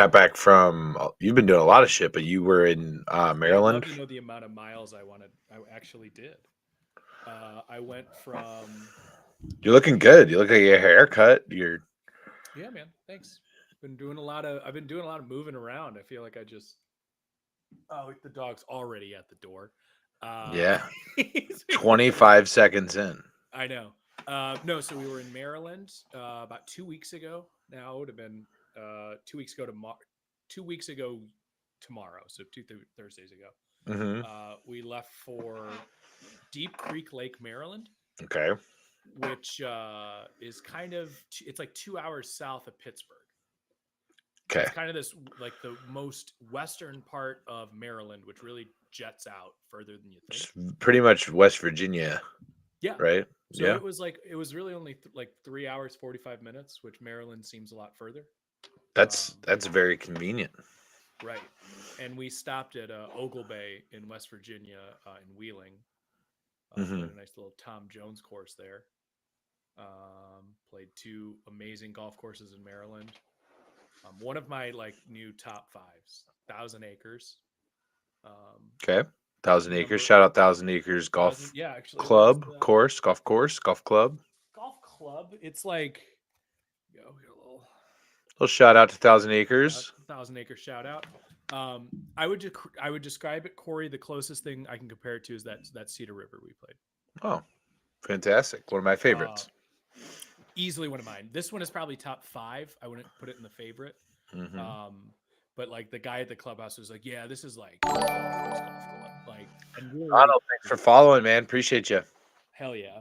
got back from. You've been doing a lot of shit, but you were in I'd love Maryland. to know the amount of miles I actually did. I went from You're looking good. You look like your haircut. You're yeah, man. Thanks. I've been doing a lot of moving around. I feel like I just oh the dog's already at the door. Uh, yeah. 25 seconds in. I know. No, so we were in Maryland about 2 weeks ago. Now it would have been 2 weeks ago tomorrow. 2 weeks ago tomorrow, so Thursdays ago. Mm-hmm. We left for Deep Creek Lake, Maryland, Okay. which is kind of it's like 2 hours south of Pittsburgh. So Okay. it's kind of this like the most western part of Maryland, which really jets out further than you think. Just pretty much West Virginia, Yeah. right? So Yeah. it was really only like 3 hours 45 minutes, which Maryland seems a lot further. That's very convenient. Right. And we stopped at Ogle Bay in West Virginia in Wheeling. Mm-hmm. Played a nice little Tom Jones course there. Played two amazing golf courses in Maryland. One of my like new top fives, Thousand Acres. Okay. Thousand Acres. Number Shout out Thousand Acres thousand, Golf yeah, actually, there's Club the course, golf club. golf club. It's like, go here a little Little shout out to Thousand Acres. Thousand Acre shout out. I would describe it, Corey. The closest thing I can compare it to is that Cedar River we played. Oh, fantastic! One of my Uh, favorites. Easily one of mine. This one is probably top five. I wouldn't put it in the favorite. Mm-hmm. But like the guy at the clubhouse was like, "Yeah, this is like golf club." Like, and really, Otto, thanks for following, man. Appreciate you. hell yeah.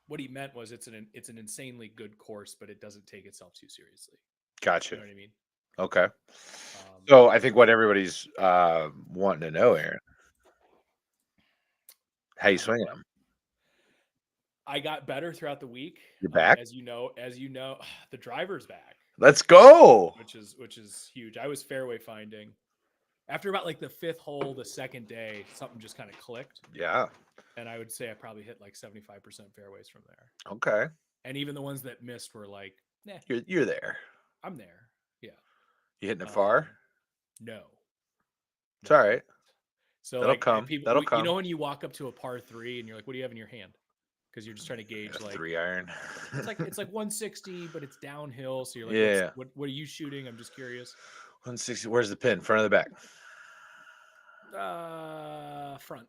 What he meant was it's an insanely good course, but it doesn't take itself too seriously. Gotcha. You know what I mean? Okay. So I think what everybody's wanting to know, Aaron, how you swinging them? I got better throughout the week. You're back. As you know, the driver's back, Let's go. which is huge. I was fairway finding after about like the fifth hole, the second day, something just kind of clicked. Yeah. And I would say I probably hit like 75% fairways from there. Okay. And even the ones that missed were like, nah, You're there. I'm there. Yeah. You hitting it far? No. It's all right. So That'll like come. people, That'll you come. know, when you walk up to a par three and you're like, what do you have in your hand? Because you're just trying to gauge like 3-iron. it's like 160, but it's downhill. So you're like, Yeah. what are you shooting? I'm just curious. 160. Where's the pin? Front or the back? Front.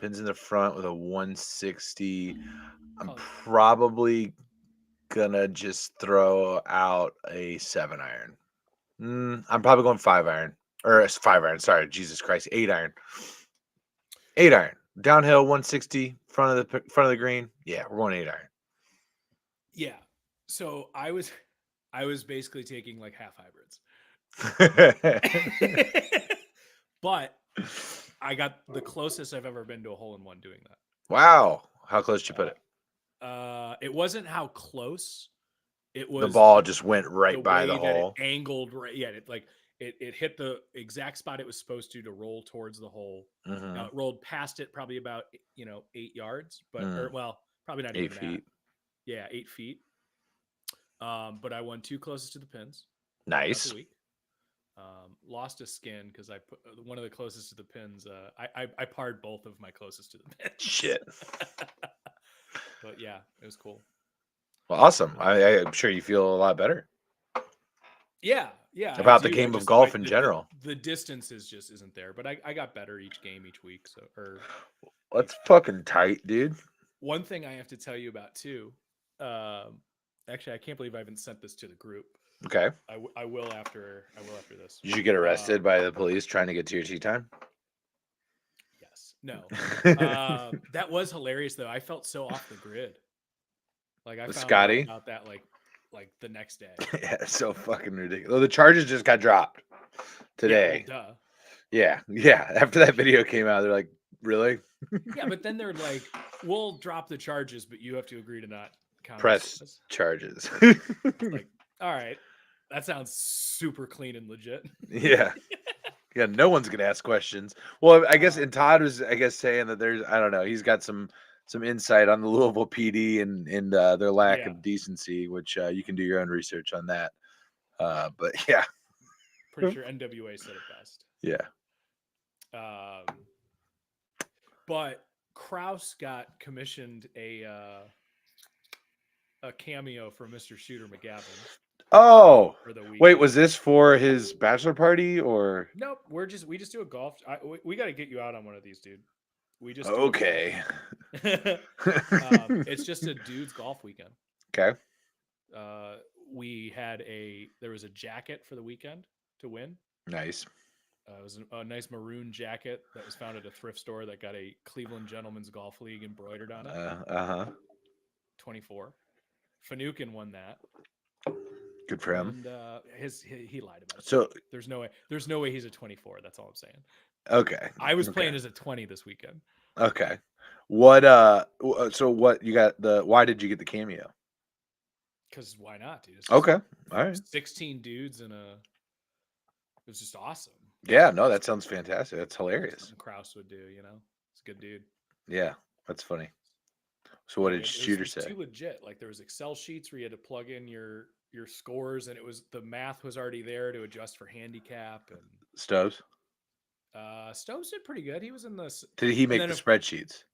Pins in the front with a 160. I'm Call it- probably gonna just throw out a 7-iron. I'm probably going 5-iron or 5-iron. Sorry, Jesus Christ, 8-iron. 8-iron downhill, 160 front of the green. Yeah, we're going 8-iron. Yeah. So I was basically taking like half hybrids. But I got the closest I've ever been to a hole in one doing that. Wow, how close did you put it? It wasn't how close. It was The ball just went right by the way that hole. it angled right. Yeah, it hit the exact spot it was supposed to roll towards the hole. Mhm. Now it rolled past it probably about 8 yards, but or well probably not 8 even feet. that. Yeah, 8 feet. But I won 2 closest to the pins. Nice. The week. Lost a skin because I put one of the closest to the pins. I parred both of my closest to the pins. Shit. But yeah, it was cool. Well, awesome. I'm sure you feel a lot better. Yeah. About the game of golf in general. The distance just isn't there, but I got better each game, each week. So, that's fucking tight, dude. One thing I have to tell you about too. Actually, I can't believe I haven't sent this to the group. Okay. I will after this. Did you get arrested by the police trying to get to your tee time? Yes. No. That was hilarious though. I felt so off the grid. Like I found Scotty out about that like the next day. Yeah, it's so fucking ridiculous. Well, the charges just got dropped today. Yeah, Yeah. After that video came out, they're like, really? Yeah, but then they're like, we'll drop the charges, but you have to agree to not press charges. Like, all right. That sounds super clean and legit. Yeah. Yeah, no one's gonna ask questions. Well, I guess, and Todd was, saying that there's, I don't know, he's got some insight on the Louisville PD and their lack of decency, which you can do your own research on that. But yeah, Pretty sure NWA said it best. Yeah. But Kraus got commissioned a cameo for Mr. Shooter McGavin Oh, for the weekend. wait, was this for his bachelor party or? Nope, we just do a golf. We got to get you out on one of these, dude. We just Okay. it's just a dude's golf weekend. Okay. There was a jacket for the weekend to win. Nice. It was a nice maroon jacket that was found at a thrift store that got a Cleveland Gentlemen's Golf League embroidered on it. 24. Finucane won that. Good for him. And he lied about it. So there's no way he's a 24. That's all I'm saying. Okay. I was playing as a 20 this weekend. Okay. What so what you got why did you get the cameo? Because why not, dude? Okay. All right. 16 dudes it was just awesome. Yeah, no, that sounds fantastic. That's hilarious. Something Kraus would do, you know? It's a good dude. Yeah, that's funny. So what did Shooter say? Too legit. Like there was Excel sheets where you had to plug in your scores, and the math was already there to adjust for handicap and Stoves. Stoves did pretty good. He was in the. Did he make the spreadsheets?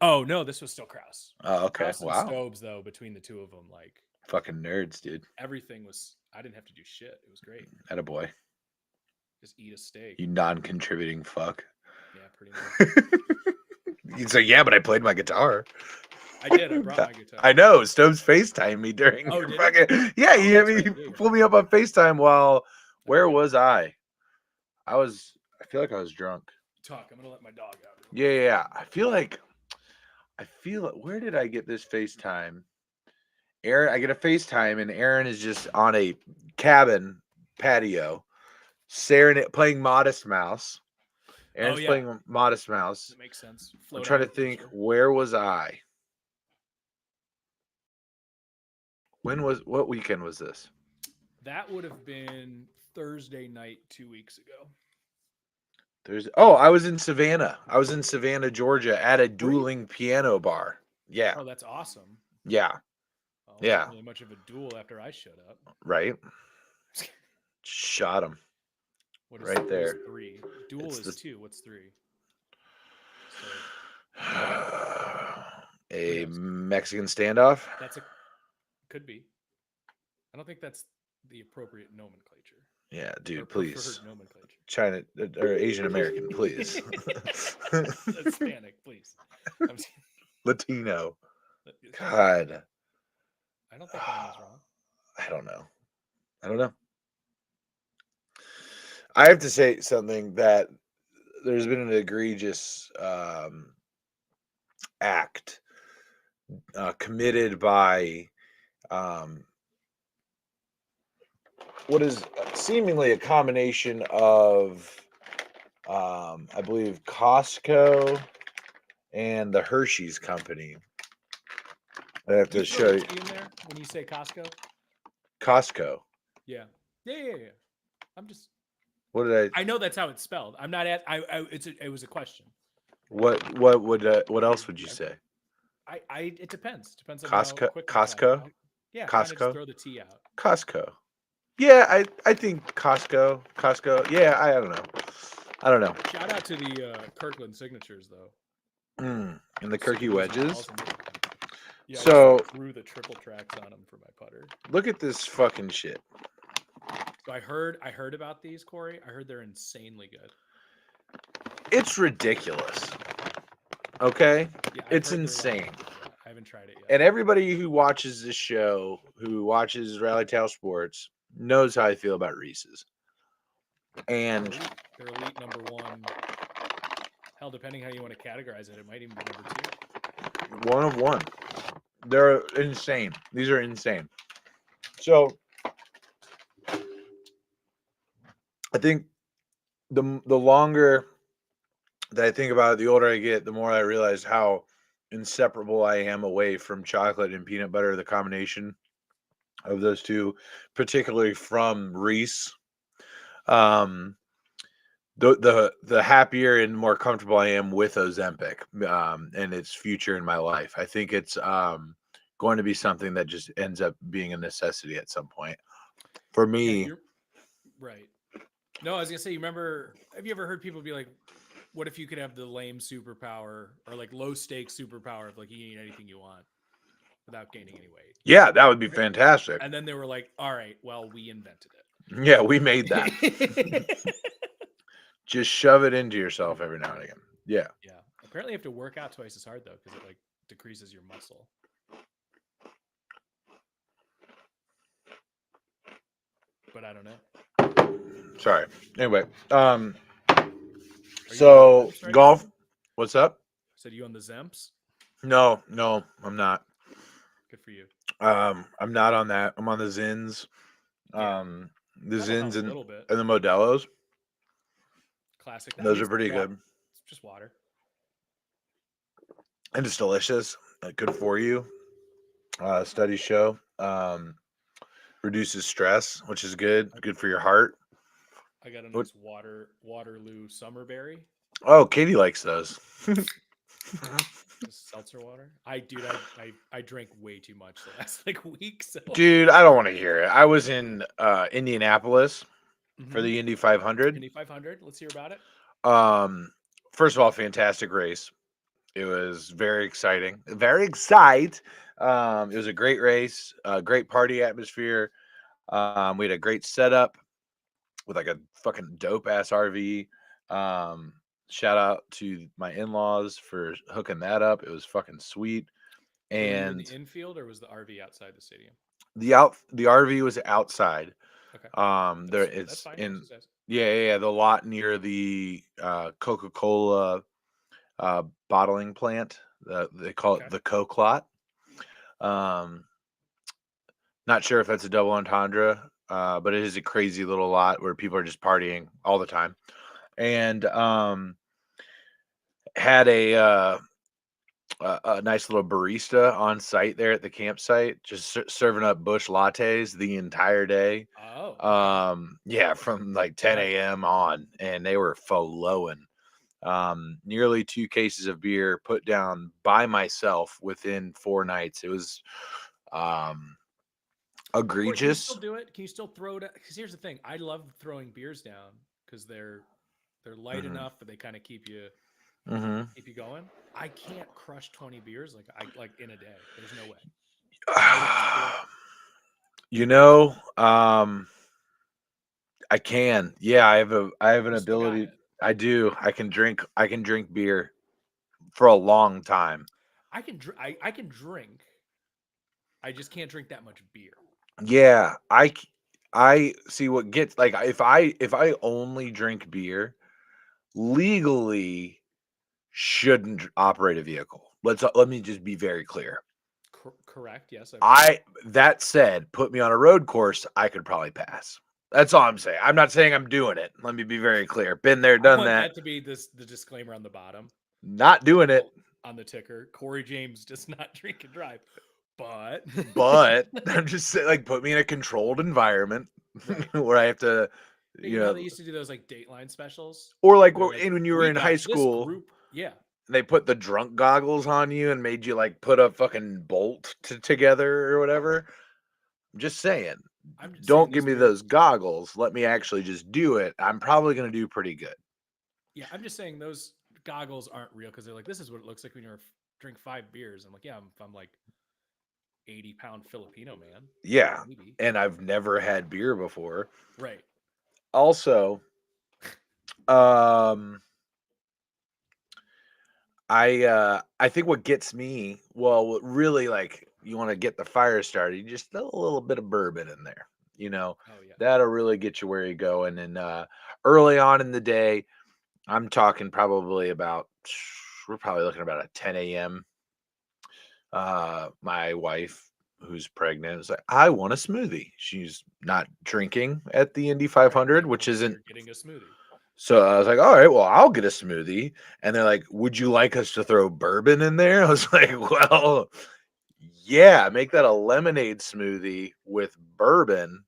Oh no, this was still Kraus. Oh, okay. Kraus wow. And Stoves though, between the two of them, like fucking nerds, dude. Everything was. I didn't have to do shit. It was great. Attaboy. Just eat a steak. You non-contributing fuck. Yeah, pretty much. He's like, yeah, but I played my guitar. I did. I brought my guitar. I know. Stoves FaceTime me during. Oh, did fucking, yeah, he pulled me up on FaceTime while. Where was I? I feel like I was drunk. Talk. I'm gonna let my dog out. Yeah. I feel like. Where did I get this FaceTime? Aaron, I get a FaceTime, and Aaron is just on a cabin patio, playing Modest Mouse. Aaron's playing Modest Mouse. That makes sense. I'm trying to think. Where was I? What weekend was this? That would have been Thursday night 2 weeks ago. I was in Savannah. I was in Savannah, Georgia, at a dueling piano bar. Yeah. Oh, that's awesome. Yeah. Well, yeah. Not really much of a duel after I showed up. Right. Shot him. What is right there? 3. Duel is 2. What's 3? A Mexican standoff. Could be. I don't think that's the appropriate nomenclature. Yeah, dude, please. Nomenclature. China or Asian American, please. Hispanic, please. Latino. God. I don't think mine is wrong. I don't know. I have to say something that there's been an egregious act committed by what is seemingly a combination of, I believe, Costco and the Hershey's Company. I have to show you. In there when you say Costco? Costco. Yeah. I'm just. What did I know that's how it's spelled. I'm not at. It was a question. What else would you say? It depends. Depends on Costco. Costco. Yeah. Costco. Just throw the T out. Costco. Yeah, I think Costco. Yeah, I don't know. Shout out to the Kirkland signatures though. And the Kirky wedges. Yeah, so I threw the triple tracks on them for my putter. Look at this fucking shit. So I heard about these, Corey. I heard they're insanely good. It's ridiculous. Okay? Yeah, it's insane. I haven't tried it yet. And everybody who watches this show, who watches Rally Towel Sports, knows how I feel about Reese's. And they're elite number 1. Hell, depending how you want to categorize it, it might even be number 2. 1 of 1. They're insane. These are insane. So I think the longer that I think about it, the older I get, the more I realize how inseparable I am away from chocolate and peanut butter, the combination of those two, particularly from Reese. The happier and more comfortable I am with Ozempic and its future in my life. I think it's going to be something that just ends up being a necessity at some point. For me, right. No, I was gonna say, you remember? Have you ever heard people be like, "What if you could have the lame superpower or like low stakes superpower of like you can eat anything you want without gaining any weight?" Yeah, that would be fantastic. And then they were like, "All right, well, we invented Yeah, we made that. it." Just shove it into yourself every now and again. Yeah. Yeah. Apparently, you have to work out twice as hard though, because it like decreases your muscle. But I don't know. Sorry. Anyway, Are you on the so Zemps right golf. now? What's up? Said you on the Zemps? No, no, I'm not. Good for you. I'm not on that. I'm on the Zins. Yeah. The That'll help Zins a and little bit. the Modelos. Classic. I Those mean, are it's pretty not- good. It's just water. And it's delicious. Good for you. Studies show reduces stress, which is good. Good for your heart. I got a What? nice Waterloo Summerberry. Oh, Katie likes those. Just seltzer water. I drank way too much the last like week. So Dude, I don't want to hear it. I was in Indianapolis for Mhm. the Indy 500. Indy 500. Let's hear about it. First of all, fantastic race. It was very exciting. Very excited. It was a great race, great party atmosphere. We had a great setup with like a fucking dope ass RV. Shout out to my in-laws for hooking that up. It was fucking sweet. Were you in the And infield or was the RV outside the stadium? the RV was outside. Okay, There that's it's fine. in Just ask. yeah, the lot near the Coca-Cola bottling plant. They call Okay. it the Coke lot. Um, Not sure if that's a double entendre, but it is a crazy little lot where people are just partying all the time. And had a nice little barista on site there at the campsite, just serving up bush lattes the entire day. Oh, okay. Yeah, from like 10 a.m. on, and they were flowing. Nearly 2 cases of beer put down by myself within 4 nights. It was um Corey, can you still egregious. do it? Can you still throw it? Because here's the thing: I love throwing beers down because they're light Hmm. enough that they kind of Hmm. keep you going. I can't crush 20 beers like in a day. There's no way. I would still. You know, I can. Yeah, I have an You still got ability. it. I do. I can drink beer for a long time. I can drink. I just can't drink that much beer. Yeah, I see what gets like if I only drink beer, legally shouldn't operate a vehicle. Let me just be very clear. Correct. Yes. I That said, put me on a road course, I could probably pass. That's all I'm saying. I'm not saying I'm doing it. Let me be very clear. Been there, I done want that. that to be the disclaimer on the bottom. Not doing it. On the ticker. Corey James does not drink and drive, but But I'm just saying, like, put me in a controlled environment right. where I have to, Hey, you you know how know, they used to do those like Dateline specials? or like They're like, when you were we in high got this school, group. Yeah. they put the drunk goggles on you and made you like put a fucking bolt together or whatever. I'm just saying, I'm just saying don't give these me beers. those goggles. Let me actually just do it. I'm probably going to do pretty good. Yeah, I'm just saying those goggles aren't real because they're like, this is what it looks like when you drink 5 beers. I'm like, yeah, I'm like 80-pound Filipino man. Yeah. Maybe. And I've never had beer before. Right. Also, um, I think what gets me, well, what really like you want to get the fire started, you just throw a little bit of bourbon in there. You know, Oh yeah. that'll really get you where you're going. And early on in the day, I'm talking probably about we're probably looking about a 10 a.m. My wife, who's pregnant, is like, I want a smoothie. She's not drinking at the Indy Right. 500, Well, which then isn't. you're getting a smoothie. So I was like, all right, well, I'll get a smoothie. And they're like, would you like us to throw bourbon in there? I was like, well, yeah, make that a lemonade smoothie with bourbon,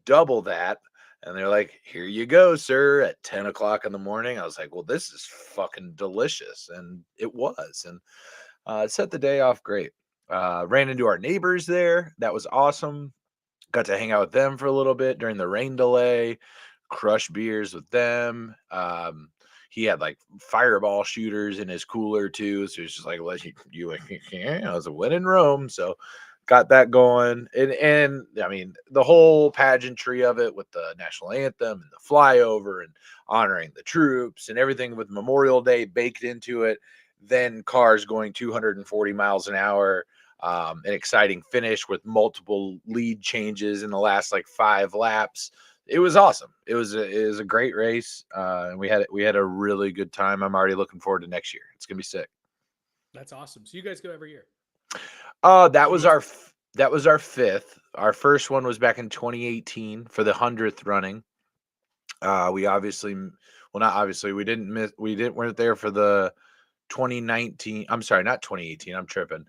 double that. And they're like, here you go, sir, at 10 o'clock in the morning. I was like, well, this is fucking delicious. And it was. And it set the day off great. Ran into our neighbors there. That was awesome. Got to hang out with them for a little bit during the rain delay. crush beers with them. He had like fireball shooters in his cooler too, so it's just like let you yeah, I was a win in Rome, so got that going. And I mean the whole pageantry of it with the national anthem and the flyover and honoring the troops and everything with Memorial Day baked into it. Then cars going 240 miles an hour. An exciting finish with multiple lead changes in the last like 5 laps. It was awesome. It was a great race, and we had a really good time. I'm already looking forward to next year. It's gonna be sick. That's awesome. So you guys go every year. That You was go our that was our fifth. Our first one was back in 2018 for the 100th running. We obviously, well, not obviously, we didn't miss. We didn't weren't there for the 2019. I'm sorry, not 2018. I'm tripping.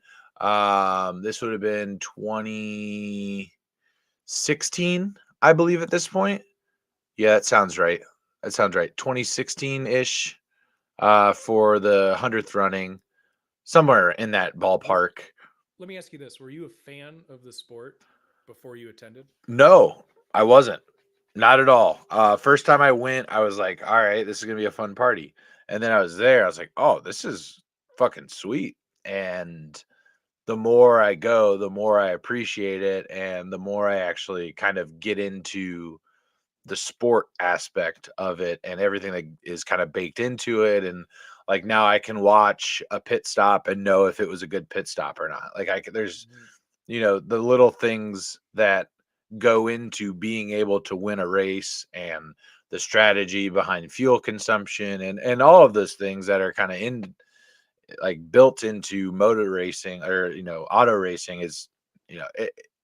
This would have been 2016, I believe, at this point. Yeah, that sounds right. That sounds right. 2016-ish, for the 100th running, somewhere in that ballpark. Let me ask you this: were you a fan of the sport before you attended? No, I wasn't. Not at all. First time I went, I was like, all right, this is gonna be a fun party. And then I was there, I was like, oh, this is fucking sweet. And the more I go, the more I appreciate it, and the more I actually kind of get into the sport aspect of it and everything that is kind of baked into it. And like now I can watch a pit stop and know if it was a good pit stop or not. Like there's, the little things that go into being able to win a race, and the strategy behind fuel consumption, and all of those things that are kind of in like built into motor racing, or auto racing is,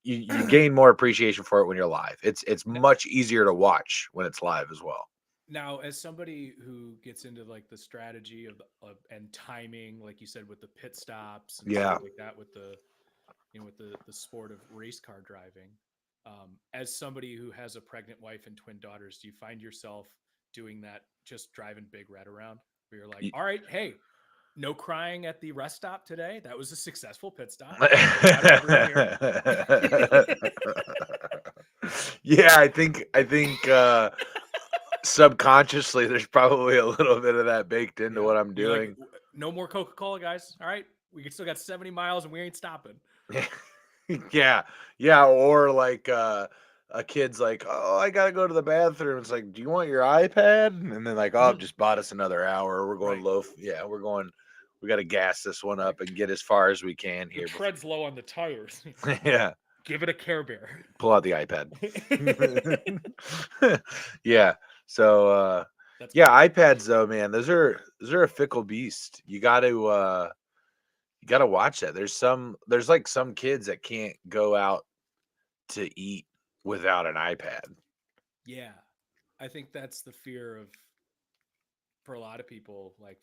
you gain more appreciation for it when you're live. It's much easier to watch when it's live as well. Now, as somebody who gets into like the strategy of and timing, like you said, with the pit stops and Yeah. stuff like that, with the sport of race car driving, as somebody who has a pregnant wife and twin daughters, do you find yourself doing that, just driving Big Red around, where you're like, Y- all right, hey, no crying at the rest stop today. That was a successful pit stop. Out over here. Yeah, I think subconsciously there's probably a little bit of that baked into Yeah. what I'm You're like, doing. no more Coca-Cola, guys. All right. We still got 70 miles and we ain't stopping. Yeah. Yeah, or like a kid's like, "Oh, I got to go to the bathroom." It's like, "Do you want your iPad?" And then like, "Oh, I've just bought us another hour. We're going Right. low. Yeah, we got to gas this one Right. up and get as far as we can The here." tread's low on the tires. Yeah. Give it a Care Bear. Pull out the iPad. Yeah. So That's yeah, great. iPads though, man, those are a fickle beast. You got to watch that. There's like some kids that can't go out to eat without an iPad. Yeah. I think that's the fear of, for a lot of people, like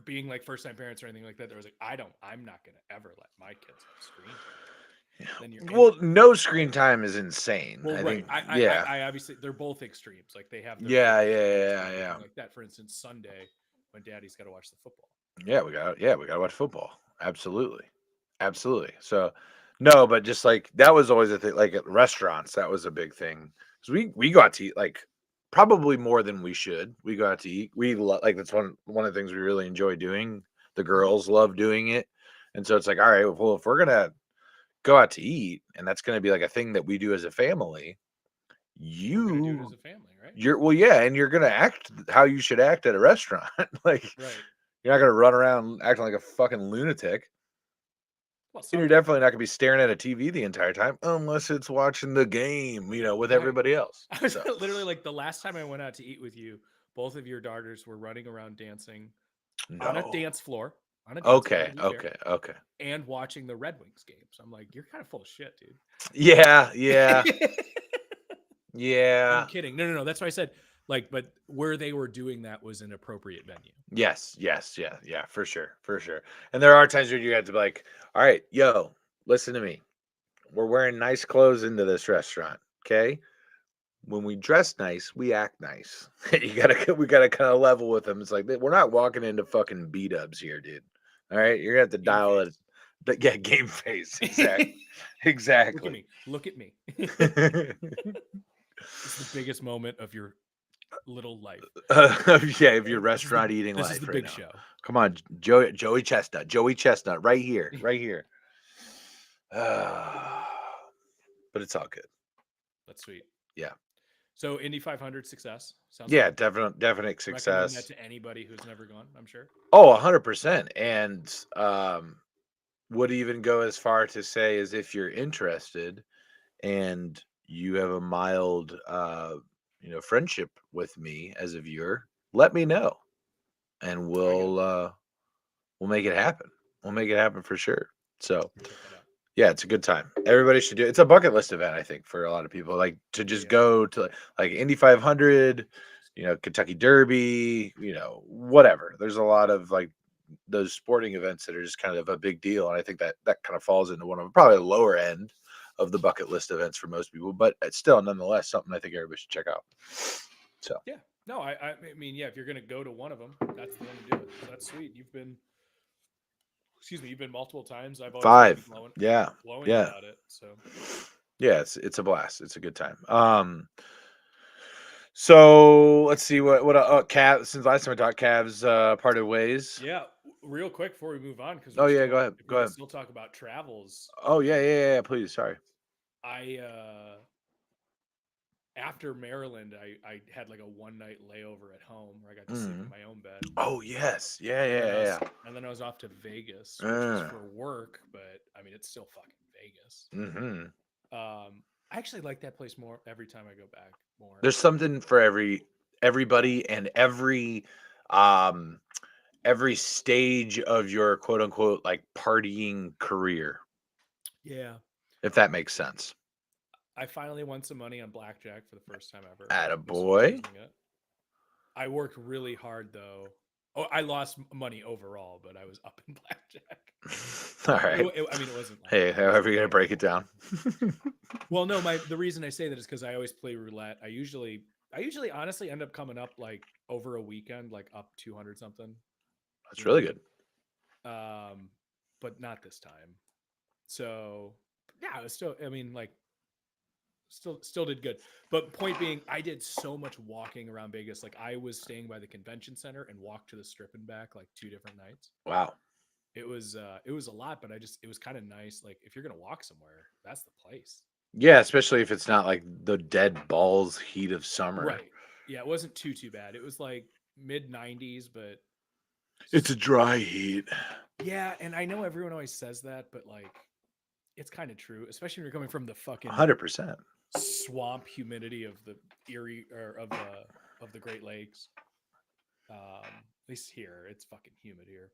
being like first time parents or anything like that. There was like, I'm not going to ever let my kids have screen time. Then you're in Well, it. no screen time is insane. Well, I right. think, yeah. I obviously, they're both extremes. Like they have their Yeah, flaws yeah, and yeah, everything yeah. like that. For instance, Sunday when Daddy's got to watch the football. Yeah, we got to watch football. Absolutely. Absolutely. So, no, but just like that was always a thing. Like at restaurants, that was a big thing because we got to eat like probably more than we should. We got to eat. Like that's one of the things we really enjoy doing. The girls love doing it, and so it's like, all right, well, if we're gonna go out to eat, and that's gonna be like a thing that we do as a family, We're gonna do it as a family, right? yeah, and you're gonna act how you should act at a restaurant. Like Right. you're not gonna run around acting like a fucking lunatic. Well, And you're definitely not gonna be staring at a TV the entire time unless it's watching the game, with right. everybody else. I was So literally like the last time I went out to eat with you, both of your daughters were running around dancing on a no. dance floor. On a dance floor, Okay, to be fair, okay. and watching the Red Wings games. I'm like, you're kind of full of shit, dude. Yeah, yeah, I'm yeah. kidding. No, no, no. That's why I said like, but where they were doing that was an appropriate venue. Yes, yeah, for sure, for sure. And there are times where you have to be like, all right, yo, listen to me. We're wearing nice clothes into this restaurant, okay? When we dress nice, we act nice. We gotta kind of level with them. It's like we're not walking into fucking B-dubs here, dude. All right, you're gonna have to Game dial face. it. But yeah, game face. Exactly. Look at Exactly. me. Look at me. It's the biggest moment of your little life. Yeah, of your This is the restaurant eating this is the life right big now. show. Come on, Joey Chestnut, Joey Chestnut, right here, right here. But it's all good. That's sweet. Yeah, So Indy 500 success sounds yeah, fun. definite Recommend that success. to anybody who's never gone. I'm sure. Oh, 100%. And would even go as far to say as if you're interested and you have a mild friendship with me as a viewer, let me know and I got it. we'll make it happen. We'll make it happen for sure. So Check that out. yeah, it's a good time. Everybody should do it. It's a bucket list event, I think, for a lot of people. Like to Yeah, just yeah. go to like Indy 500, Kentucky Derby, whatever. There's a lot of like those sporting events that are just kind of a big deal, and I think that kind of falls into one of probably the lower end of the bucket list events for most people, but it's still nonetheless something I think everybody should check out. So Yeah. No, I mean, yeah, if you're gonna go to one of them, that's the one to do it. So that's sweet. You've been multiple times. I've always heard you 5, yeah, glowing yeah, about it. So yeah. It's a blast. It's a good time. So let's see what Cav. Since last time I talked, Cavs parted ways. yeah, real quick before we move on, because Oh we're yeah, still go ahead, if we're go gonna ahead. still talk about travels. Oh yeah. Please, sorry. I After Maryland, I had like a one night layover at home where I got to sleep in Mhm. my own bed, Oh yes, yeah, and then yeah, yeah. I was off to Vegas, which was Uh, for work, but I mean it's still fucking Vegas. mm-hmm. I actually like that place more every time I go back more. There's something for everybody and um every stage of your quote unquote like partying career, Yeah. if that makes sense. I finally won some money on blackjack for the first time ever. Was Attaboy. losing it. I worked really hard though. Oh, I lost money overall, but I was up in blackjack. All right. I mean, it wasn't like Hey, it wasn't however you're gonna break it terrible. down. Well, no, the reason I say that is because I always play roulette. I usually honestly end up coming up like over a weekend, like up 200 something, That's you really know. good. Um, but not this time. So yeah, it was still. I mean, like still did good. But point being, I did so much walking around Vegas. Like I was staying by the convention center and walked to the strip and back like 2 different nights. Wow. It was a lot, but it was kind of nice. Like if you're gonna walk somewhere, that's the place. Yeah, especially if it's not like the dead balls heat of summer. Right. Yeah, it wasn't too bad. It was like mid 90s, but It's a dry heat. yeah, and I know everyone always says that, but like it's kind of true, especially when you're coming from the fucking 100%. swamp humidity of the Erie or of the Great Lakes. At least here, it's fucking humid here.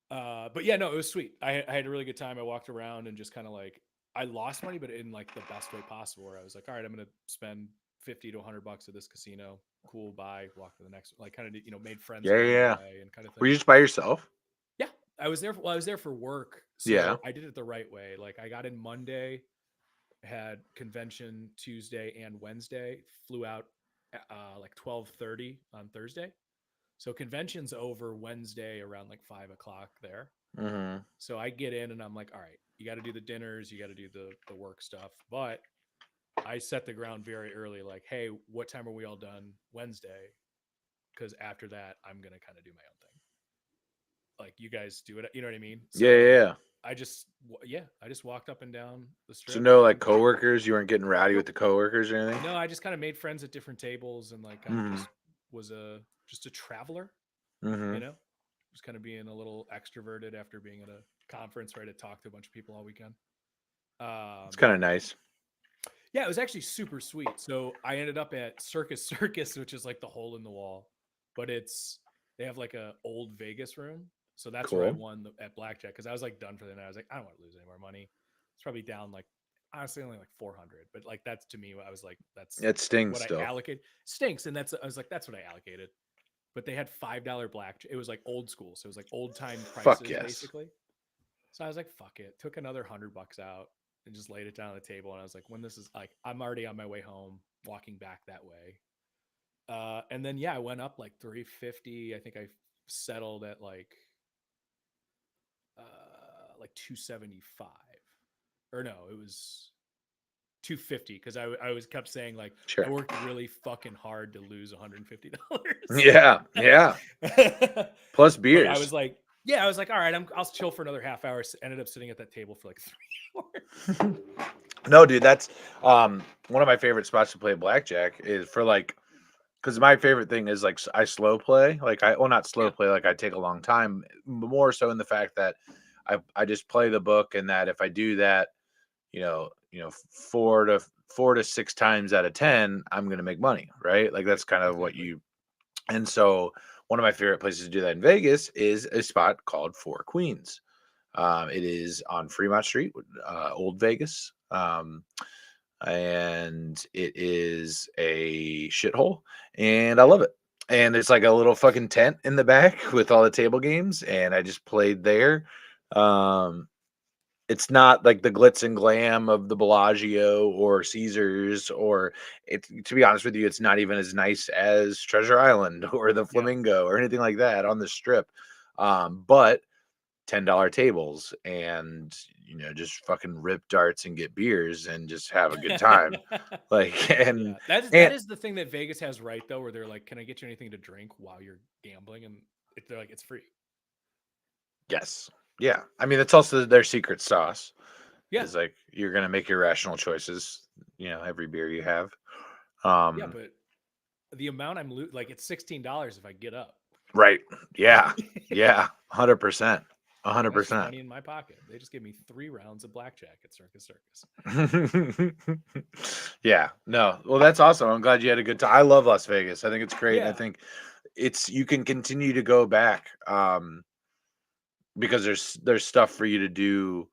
But yeah, no, it was sweet. I had a really good time. I walked around and just kind of like I lost money, but in like the best way possible. Where I was like, all right, I'm gonna spend 50 to $100 at this casino. Cool, bye. Walk to the next. Like kind of made friends Yeah, yeah, along the yeah. way and kind of Were thing. you just by yourself? Yeah, I was there. Well, I was there for work, Yeah. so I did it the right way. Like I got in Monday, had convention Tuesday and Wednesday. Flew out like 12:30 on Thursday. So convention's over Wednesday around like 5 o'clock there. Hmm. So I get in and I'm like, all right, you got to do the dinners, you got to do the work stuff. But I set the ground very early, like, hey, what time are we all done Wednesday? Because after that, I'm gonna kind of do my own thing. Like you guys do it, you know what I mean? Yeah, yeah, So yeah. I just walked up and down the So strip. no like coworkers, you weren't getting rowdy with Nope. the coworkers or anything? No, I just kind of made friends at different tables and like kind of Hmm. just was a traveler, you Hmm. know, just kind of being a little extroverted after being at a conference where I had to talk to a bunch of people all weekend. It's Um, kind of nice. yeah, it was actually super sweet. So I ended up at Circus Circus, which is like the hole in the wall, but they have like a old Vegas room. So that's where I Cool. won at blackjack because I was like done for the night. I was like, I don't want to lose any more money. It's probably down like honestly only like 400, but like that's to me, I was like, that's It stings what I still. allocate. Stinks, and I was like, that's what I allocated. But they had $5 blackjack. It was like old school, so it was like old time Fuck prices yes. basically. So I was like, fuck it. Took another $100 out and just laid it down on the table. And I was like, when this is like, I'm already on my way home, walking back that way. And then yeah, I went up like 350. I think I settled at like 275. Or no, it was 250 because I was kept saying like I Sure. worked really fucking hard to lose $150. Yeah. Yeah. Plus But I beers. was like, yeah, I was like, all right, I'll chill for another half hour. Ended up sitting at that table for like 3 hours. No, dude, that's one of my favorite spots to play blackjack is for like because my favorite thing is like I slow play. Like I well not slow Yeah. play, like I take a long time. More so in the fact that I just play the book and that if I do that, four to six times out of 10, I'm gonna make money, right? Like that's kind of what Exactly. you and so one of my favorite places to do that in Vegas is a spot called Four Queens. It is on Fremont Street, Old Vegas. And it is a shithole, and I love it. And it's like a little fucking tent in the back with all the table games, and I just played there. Um, it's not like the glitz and glam of the Bellagio or Caesars, or it. To be honest with you, it's not even as nice as Treasure Island or the Yeah. Flamingo or anything like that on the Strip. But $10 tables and just fucking rip darts and get beers and just have a good time like Yeah, that and is the thing that Vegas has right though, where they're like, "Can I get you anything to drink while you're gambling?" And they're like, "It's free." yes, yeah, I mean it's also their secret sauce Yeah, is like you're gonna make your rational choices every beer you have. yeah, um but the amount like it's $16 if I get up. right, yeah, yeah, 100%, That's just 100%. money in my pocket. They just gave me 3 rounds of blackjack at Circus Circus. Yeah, no, well that's awesome. I'm glad you had a good time. I love Las Vegas. I think it's great. I Yeah, think it's you can continue to go back because there's stuff for you to do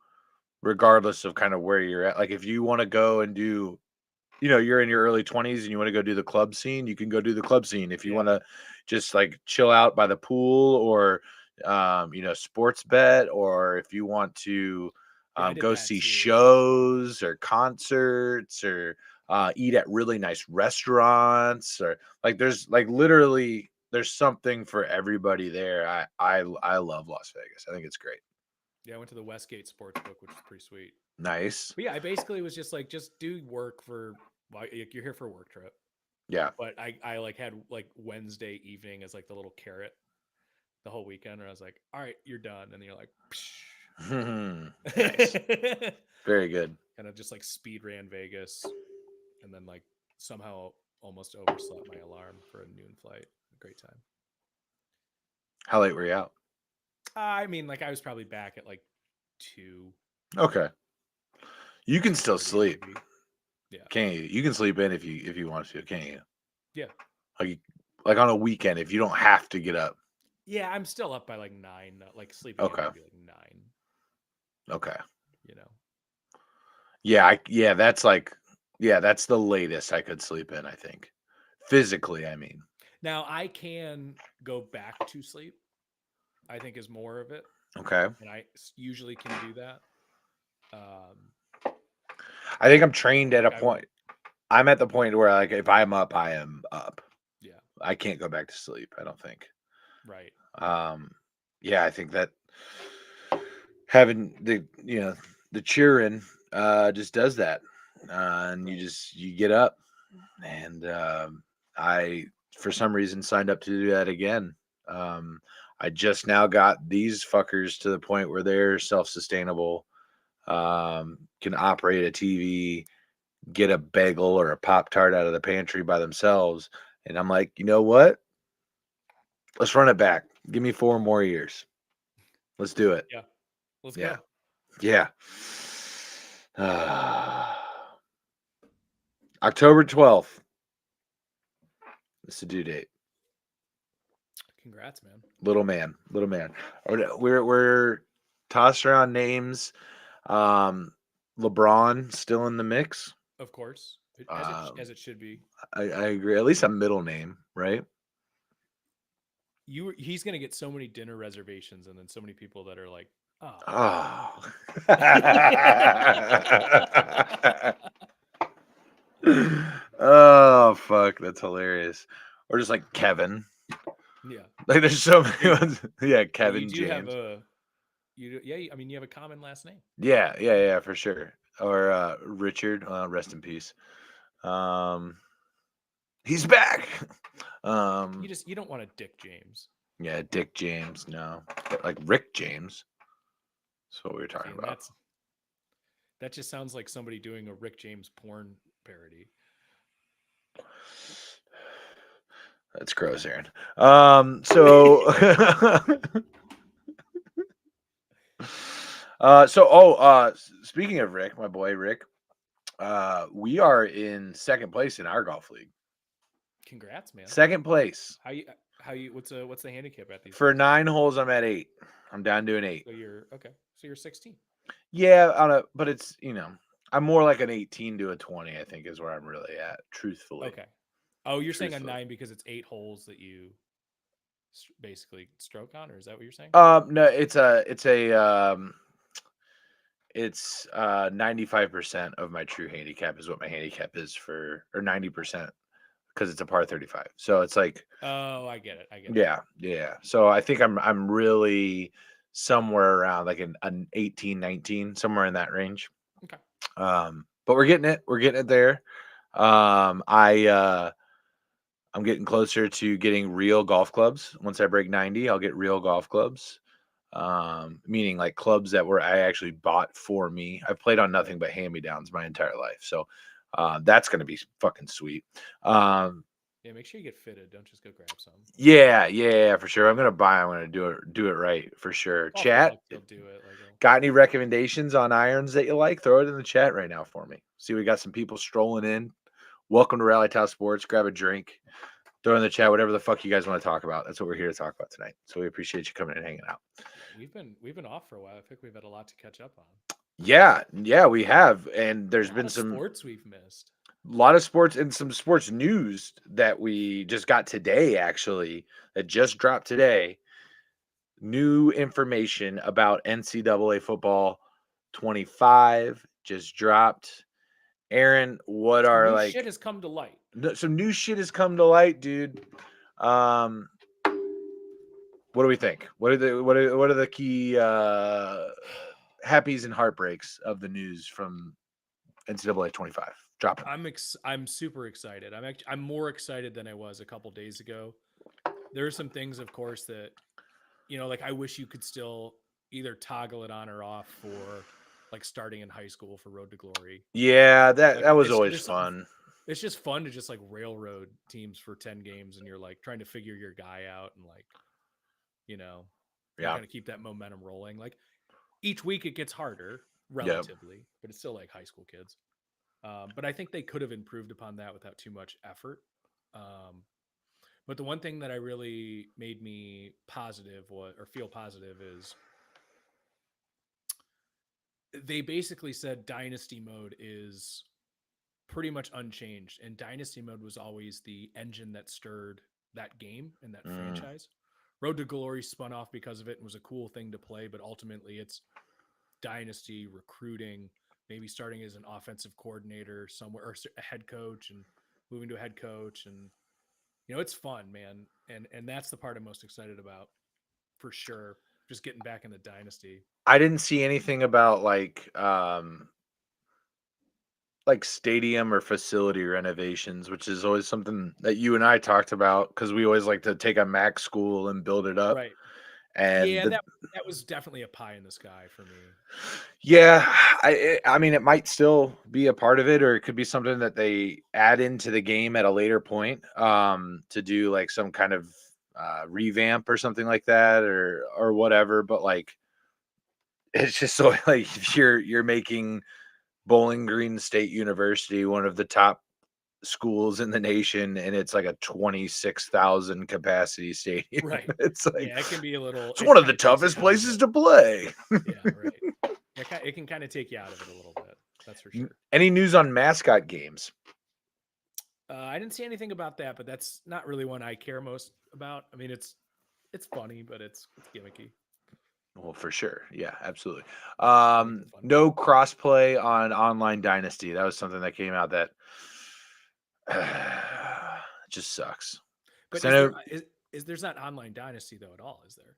regardless of kind of where you're at. Like if you want to go and do, you're in your early 20s and you want to go do the club scene, you can go do the club scene. If you yeah. want to just like chill out by the pool or sports bet, or if you want to Yeah, I did go that see too. shows or concerts or eat at really nice restaurants or like there's like literally there's something for everybody there. I love Las Vegas. I think it's great. Yeah, I went to the Westgate Sportsbook, which was pretty sweet. Nice. But yeah, I basically was just like, just do work for. Well, you're here for a work trip. Yeah. But I like had like Wednesday evening as like the little carrot the whole weekend, and I was like, all right, you're done, and then you're like, Nice. Very good. kind of just like speed ran Vegas, and then like somehow almost overslept my alarm for a noon flight. Great time. How late were you out? I mean, like I was probably back at like 2. Okay. You can still 2:30 sleep, maybe. Yeah. can't you? You can sleep in if you want to, can't you? Yeah. Like on a weekend if you don't have to get up. Yeah, I'm still up by like 9, like sleeping in Okay. maybe like 9, Okay. you know. Yeah, that's the latest I could sleep in, I think. Physically, I mean. Now I can go back to sleep, I think is more of it. Okay. And I usually can do that. I think I'm trained at a Like I point. I'm at the point where like if I'm up, I am up. Yeah, I can't go back to sleep, I don't think. right. Yeah, I think that having the cheering just does that. And Right. you get up and I for some reason signed up to do that again. I just now got these fuckers to the point where they're self-sustainable, can operate a TV, get a bagel or a Pop Tart out of the pantry by themselves. And I'm like, you know what? Let's run it back. Give me 4 more years. Let's do it. Yeah. Let's Yeah. go. Yeah. October 12th. It's the due date. Congrats, man. Little man. We're tossed around names. LeBron still in the mix. Of course. As it should be. I agree. At least a middle name, right? He's gonna get so many dinner reservations, and then so many people that are like, oh. Oh fuck, that's hilarious. Or just like Kevin. Yeah. Like there's so many ones. Yeah, Kevin You do James. have a. Yeah. I mean, you have a common last name. Yeah, for sure. or Richard. Rest in peace. He's back. You don't want a Dick James. Yeah, Dick James. No, like Rick James. That's what we were See, talking and about. that just sounds like somebody doing a Rick James porn parody. That's gross, Aaron. So, speaking of Rick, my boy Rick, we are in second place in our golf league. Congrats, man. Second place How you what's the handicap at these for days? 9 holes. I'm at 8. I'm down to an 8. So you're okay. So you're 16. Yeah, but it's I'm more like an 18 to a 20. I think is where I'm really at, truthfully. Okay. Oh, you're saying a Truthfully. 9 because it's 8 holes that you basically stroke on, or is that what you're saying? No, it's 95% of my true handicap is what my handicap is for, or 90% because it's a par 35. So it's like, Oh, I get it. yeah. So I think I'm really somewhere around like an 18, 19, somewhere in that range. Okay. But we're getting it there. I'm getting closer to getting real golf clubs. Once I break 90, I'll get real golf clubs. Meaning like clubs that I actually bought for me. I've played on nothing but hand-me-downs my entire life. So that's going to be fucking sweet. Yeah, make sure you get fitted. Don't just go grab some. Yeah, for sure. I'm going to do it right for sure. Off Chat, the luck, they'll do it. got any recommendations on irons that you like? Throw it in the chat right now for me. See, we got some people strolling in. Welcome to Rally Town Sports. Grab a drink. Throw in the chat whatever the fuck you guys want to talk about. That's what we're here to talk about tonight. So we appreciate you coming and hanging out. We've been off for a while. I think we've had a lot to catch up on. Yeah, we have, and there's been some sports we've missed. A lot of sports and some sports news that we just got today. Actually, that just dropped today. New information about NCAA football 25 just dropped. Aaron, what are like shit has come to light? Some new shit has come to light, dude. What do we think? What are the key happies and heartbreaks of the news from NCAA 25? Drop it. I'm super excited. I'm more excited than I was a couple days ago. There are some things, of course, that like I wish you could still either toggle it on or off for like starting in high school for Road to Glory. Yeah, that was always fun. It's just fun to just like railroad teams for 10 games and you're like trying to figure your guy out and like, kind of keep that momentum rolling. Like each week it gets harder relatively, but it's still like high school kids. But I think they could have improved upon that without too much effort. But the one thing that I really made me feel positive is they basically said Dynasty mode is pretty much unchanged. And Dynasty mode was always the engine that stirred that game and that franchise. Road to Glory spun off because of it and was a cool thing to play. But ultimately it's Dynasty recruiting, maybe starting as an offensive coordinator somewhere or a head coach and moving to a head coach. And, it's fun, man. And that's the part I'm most excited about for sure. Just getting back in the Dynasty. I didn't see anything about like stadium or facility renovations, which is always something that you and I talked about because we always like to take a Mac school and build it up. Right. And that was definitely a pie in the sky for me. Yeah, I mean, it might still be a part of it, or it could be something that they add into the game at a later point to do like some kind of revamp or something like that, or whatever. But like, it's just so like if you're making Bowling Green State University one of the top schools in the nation, and it's like a 26,000 capacity stadium. Right. It's like it can be a little. It's one of the toughest places to play. Yeah, right. It can kind of take you out of it a little bit. That's for sure. Any news on mascot games? I didn't see anything about that, but that's not really one I care most about. I mean, it's funny, but it's gimmicky. Well, for sure. Yeah, absolutely. No crossplay on Online Dynasty. That was something that came out that just sucks. But there's not Online Dynasty though at all, is there?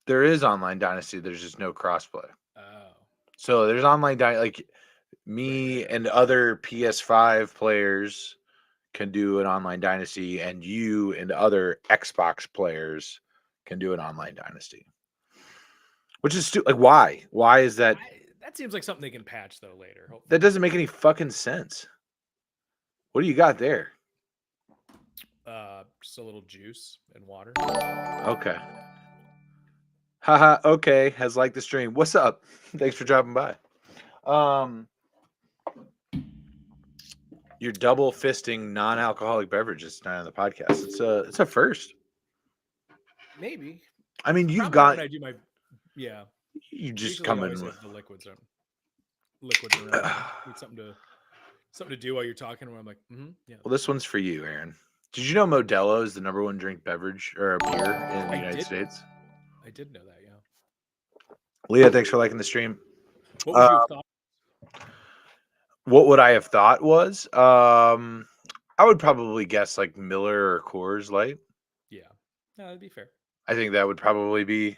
There is Online Dynasty. There's just no crossplay. Oh. So there's Online Dynasty. Like me and other PS5 players can do an online dynasty, and you and other Xbox players can do an online dynasty. Which is like, why? Why is that? That seems like something they can patch though later. Hopefully. That doesn't make any fucking sense. What do you got there? Just a little juice and water. Okay. Haha. Okay. Has liked the stream. What's up? Thanks for dropping by. You're double fisting non-alcoholic beverages tonight on the podcast. It's a first. Maybe. I mean, you've Probably got. when I do my You just usually come always in have with the liquids around. Need something to do while you're talking. Where I'm like, yeah. Well, this one's for you, Aaron. Did you know Modelo is the #1 drink beverage or beer in the United States? I did know that. Yeah. Leah, thanks for liking the stream. What would you have thought? What would I have thought was? I would probably guess like Miller or Coors Light. Yeah, no, that'd be fair. I think that would probably be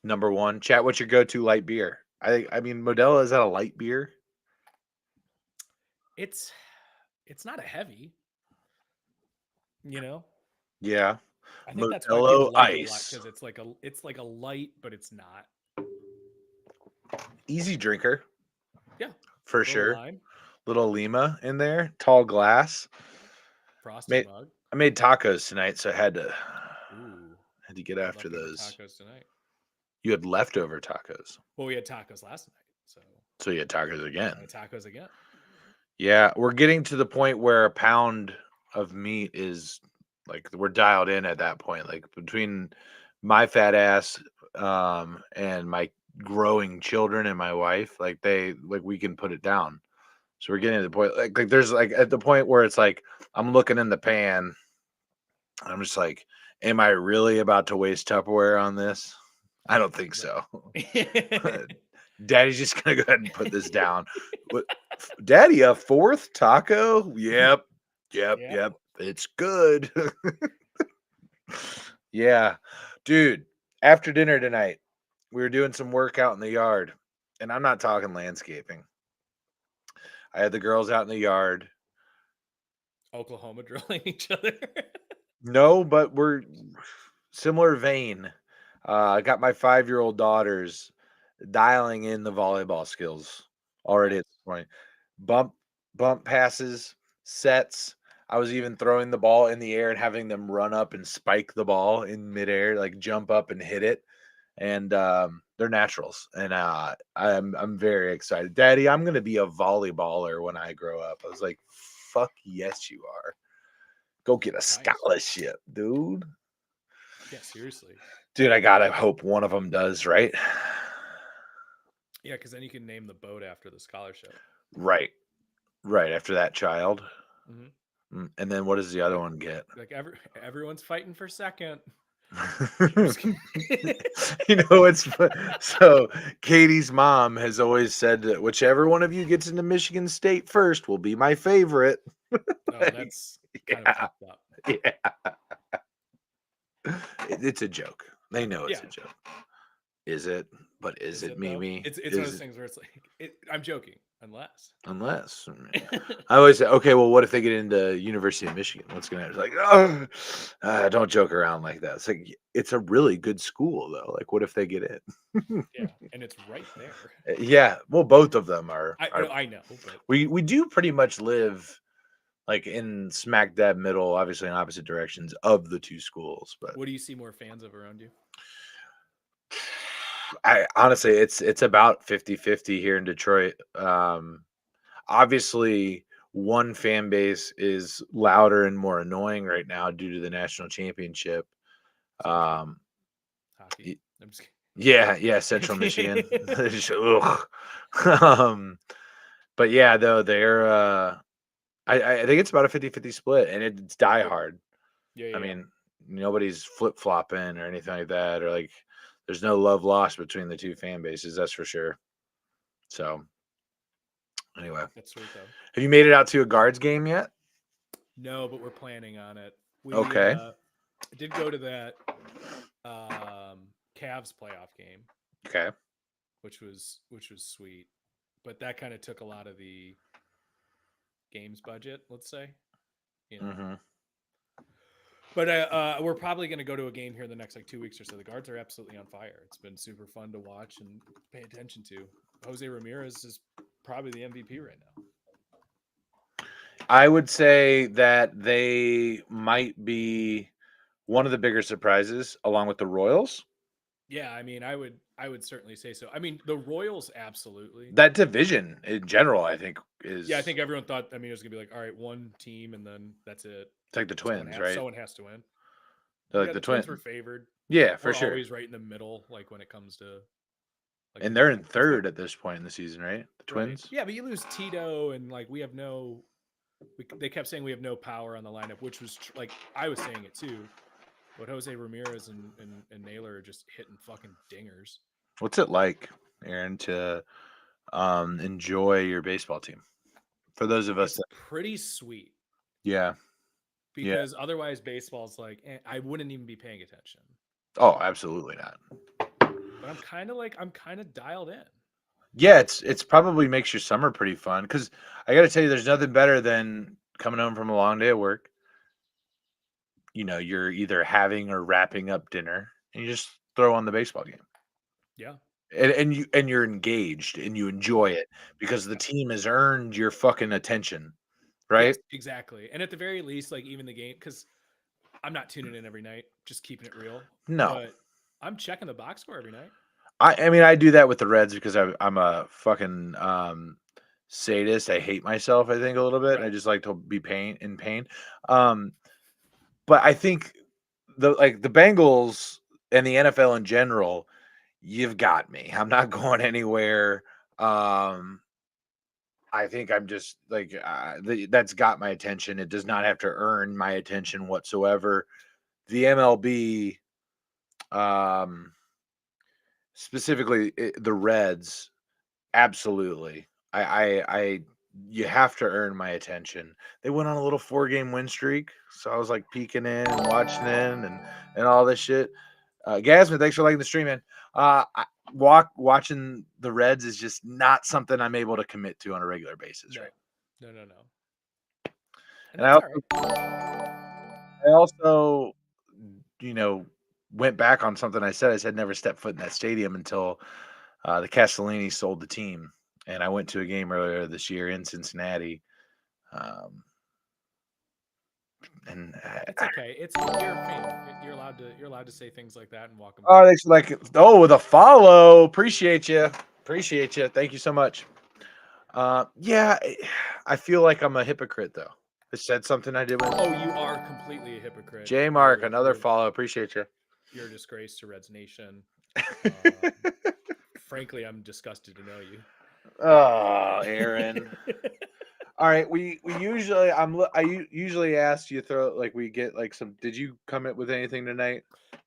#1. Chat, what's your go-to light beer? I mean, Modelo, is that a light beer? It's not a heavy. You know. Yeah. I think that's why people Modelo like it a lot, Ice. because it's like a light, but it's not. Easy drinker. Yeah. For Little sure. lime, Little Lima in there. Tall glass. frosted mug. I made tacos tonight, so I had to get I'd after love to get those. tacos tonight. You had leftover tacos. Well, we had tacos last night, so you had tacos again. Tacos again. Yeah, we're getting to the point where a pound of meat is like, we're dialed in at that point. Like, between my fat ass and my growing children and my wife, like we can put it down. So we're getting to the point like there's like at the point where it's like I'm looking in the pan. I'm just like, am I really about to waste Tupperware on this? I don't think so. Daddy's just gonna go ahead and put this down. Daddy, a fourth taco? Yep. It's good. Yeah, dude. After dinner tonight, we were doing some work out in the yard, and I'm not talking landscaping. I had the girls out in the yard. Oklahoma drilling each other. No, but we're similar vein. I got my 5-year-old daughters dialing in the volleyball skills already at this point. Bump passes, sets. I was even throwing the ball in the air and having them run up and spike the ball in midair, like jump up and hit it. And they're naturals, and I'm very excited. Daddy, I'm gonna be a volleyballer when I grow up. I was like, fuck yes, you are. Go get a scholarship, dude. Yeah, seriously. Dude, I gotta hope one of them does, right? Yeah, because then you can name the boat after the scholarship. Right after that child. Mm-hmm. And then what does the other one get? Like everyone's fighting for second. You know, it's so Katie's mom has always said that whichever one of you gets into Michigan State first will be my favorite. Oh, that's kind of fucked up. Yeah. It's a joke. They know it's a joke. Is it? But is it Mimi? It's one of those things where it's like, I'm joking, unless. I always say, okay, well, what if they get into University of Michigan? What's going to happen? It's like, don't joke around like that. It's like, it's a really good school, though. Like, what if they get in? Yeah, and it's right there. Yeah, well, both of them are. I know. But... We do pretty much live like in smack dab middle, obviously in opposite directions of the two schools. But what do you see more fans of around you? I honestly, it's about 50-50 here in Detroit. Obviously, one fan base is louder and more annoying right now due to the national championship. Hockey. I'm just kidding. Yeah, Central Michigan. But yeah, though they're I think it's about a 50-50 split, and it's diehard. Yeah. I mean, nobody's flip-flopping or anything like that, or like there's no love lost between the two fan bases, that's for sure. So anyway, that's sweet though. Have you made it out to a Guards game yet? No, but we're planning on it. We did go to that Cavs playoff game. Okay. Which was sweet. but that kind of took a lot of the games budget, let's say. You know. Mm-hmm. But we're probably going to go to a game here in the next like 2 weeks or so. The Guards are absolutely on fire. It's been super fun to watch and pay attention to. Jose Ramirez is probably the MVP right now. I would say that they might be one of the bigger surprises, along with the Royals. Yeah, I mean, I would certainly say so. I mean, the Royals absolutely. That division in general, I think, is Yeah, I think everyone thought. I mean, it was gonna be like, all right, one team, and then that's it. it's like the Twins, right? Someone has to win. They're like Yeah, the the Twins Twins. were favored. Yeah, for We're sure. always right in the middle, like when it comes to. Like, And they're in third at this point in the season, right? The Twins. Right. Yeah, but you lose Tito, and like we have no. They kept saying we have no power on the lineup, which was like I was saying it too. But Jose Ramirez and Naylor are just hitting fucking dingers. What's it like, Aaron, to enjoy your baseball team? For those of us, It's pretty sweet yeah, because otherwise baseball's like I wouldn't even be paying attention. oh, absolutely not. But I'm kind of dialed in. Yeah, it's probably makes your summer pretty fun because I got to tell you, there's nothing better than coming home from a long day at work. You know, you're either having or wrapping up dinner, and you just throw on the baseball game. Yeah. And you're engaged and you enjoy it because the team has earned your fucking attention, right? Yes, exactly. And at the very least, like even the game, because I'm not tuning in every night, just keeping it real. No, But I'm checking the box score every night. I mean I do that with the Reds because I'm a fucking sadist. I hate myself. I think a little bit. Right. I just like to be in pain. Um, but I think the Bengals and the NFL in general, you've got me. I'm not going anywhere. I think I'm just like that's got my attention. It does not have to earn my attention whatsoever. The MLB, um, specifically the Reds, absolutely. You have to earn my attention. They went on a little 4-game win streak, so I was like peeking in and watching in and all this shit. Gasman, thanks for liking the stream, man. Watching the Reds is just not something I'm able to commit to on a regular basis, right? No. And I also, you know, went back on something I said. I said never step foot in that stadium until the Castellini sold the team, and I went to a game earlier this year in Cincinnati. And it's okay. It's you're a fan. You're allowed to say things like that and walk them. Oh, thanks like with a follow. Appreciate you. Thank you so much. Yeah, I feel like I'm a hypocrite though. I said something I did with. Oh, you are completely a hypocrite. J Mark, another follow. Appreciate you. You're a disgrace to Reds Nation. Frankly, I'm disgusted to know you. Oh, Aaron. All right, we usually I usually ask you throw like we get like some. Did you come up with anything tonight?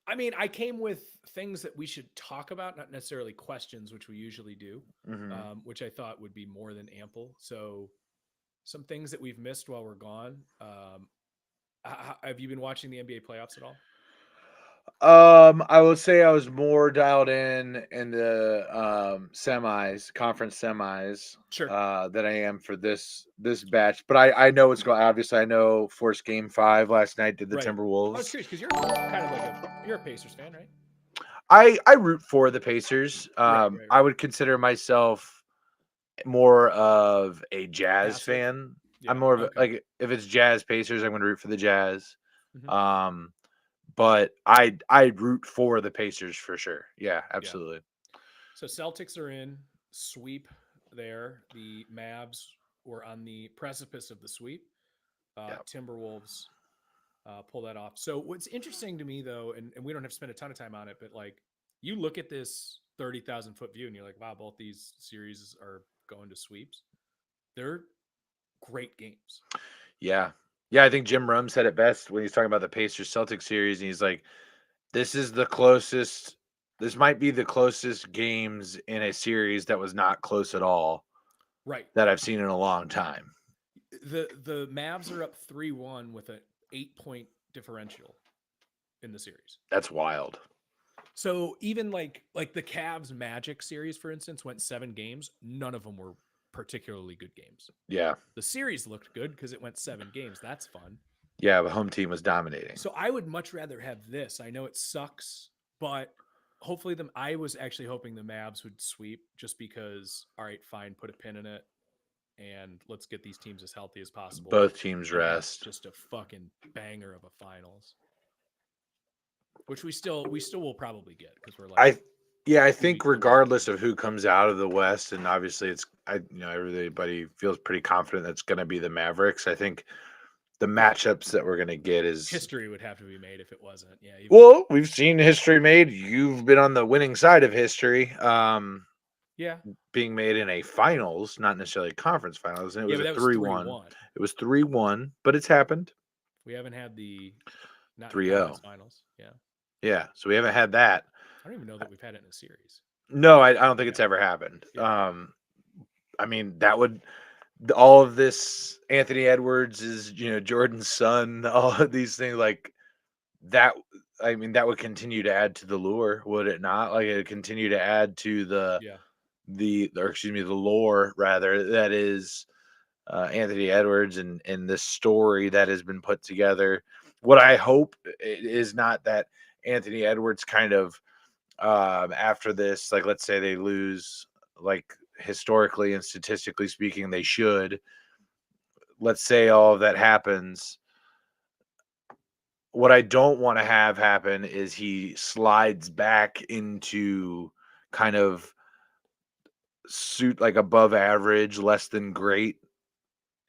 I mean, I came with things that we should talk about, not necessarily questions, which we usually do, which I thought would be more than ample. So, some things that we've missed while we're gone. Have you been watching the NBA playoffs at all? I would say I was more dialed in the conference semis, Sure. Than I am for this batch. But I know it's going. Obviously, I know Force Game 5 last night did the Timberwolves. I was curious because you're kind of like you're a Pacers fan, right? I root for the Pacers. Right. I would consider myself more of a Jazz fan. Yeah, I'm more of like if it's Jazz Pacers, I'm going to root for the Jazz. Mm-hmm. But I root for the Pacers for sure. Yeah, absolutely. Yeah. So Celtics are in sweep there. The Mavs were on the precipice of the sweep. Timberwolves pull that off. So what's interesting to me though, and we don't have to spend a ton of time on it, but like you look at this 30,000 foot view and you're like, wow, both these series are going to sweeps. They're great games. Yeah. Yeah, I think Jim Rome said it best when he's talking about the Pacers Celtics series. And he's like, this might be the closest games in a series that was not close at all. Right. That I've seen in a long time. The Mavs are up 3-1 with an 8-point differential in the series. That's wild. So even like the Cavs Magic series, for instance, went 7 games. None of them were particularly good games. Yeah. The series looked good because it went 7 games. That's fun. Yeah, the home team was dominating. So I would much rather have this. I know it sucks, but hopefully I was actually hoping the Mavs would sweep just because, all right, fine, put a pin in it and let's get these teams as healthy as possible. Both teams and have rest. just a fucking banger of a finals. Which we still will probably get because we're like I think regardless of who comes out of the West, and obviously everybody feels pretty confident that's going to be the Mavericks. I think the matchups that we're going to get is history would have to be made if it wasn't. Yeah. Well, we've seen history made. You've been on the winning side of history. Yeah. Being made in a finals, not necessarily conference finals. And it was a 3-1. It was 3-1, but it's happened. We haven't had the 3-0 finals. Yeah. Yeah. So we haven't had that. I don't even know that we've had it in a series. No, I don't think it's ever happened. Yeah. I mean, that would all of this. Anthony Edwards is, Jordan's son. All of these things like that. I mean, that would continue to add to the lure, would it not? Like it would continue to add to the lore rather. That is Anthony Edwards and this story that has been put together. What I hope is not that Anthony Edwards kind of after this, like let's say they lose, like historically and statistically speaking, they should. Let's say all of that happens. What I don't want to have happen is he slides back into kind of suit like above average, less than great,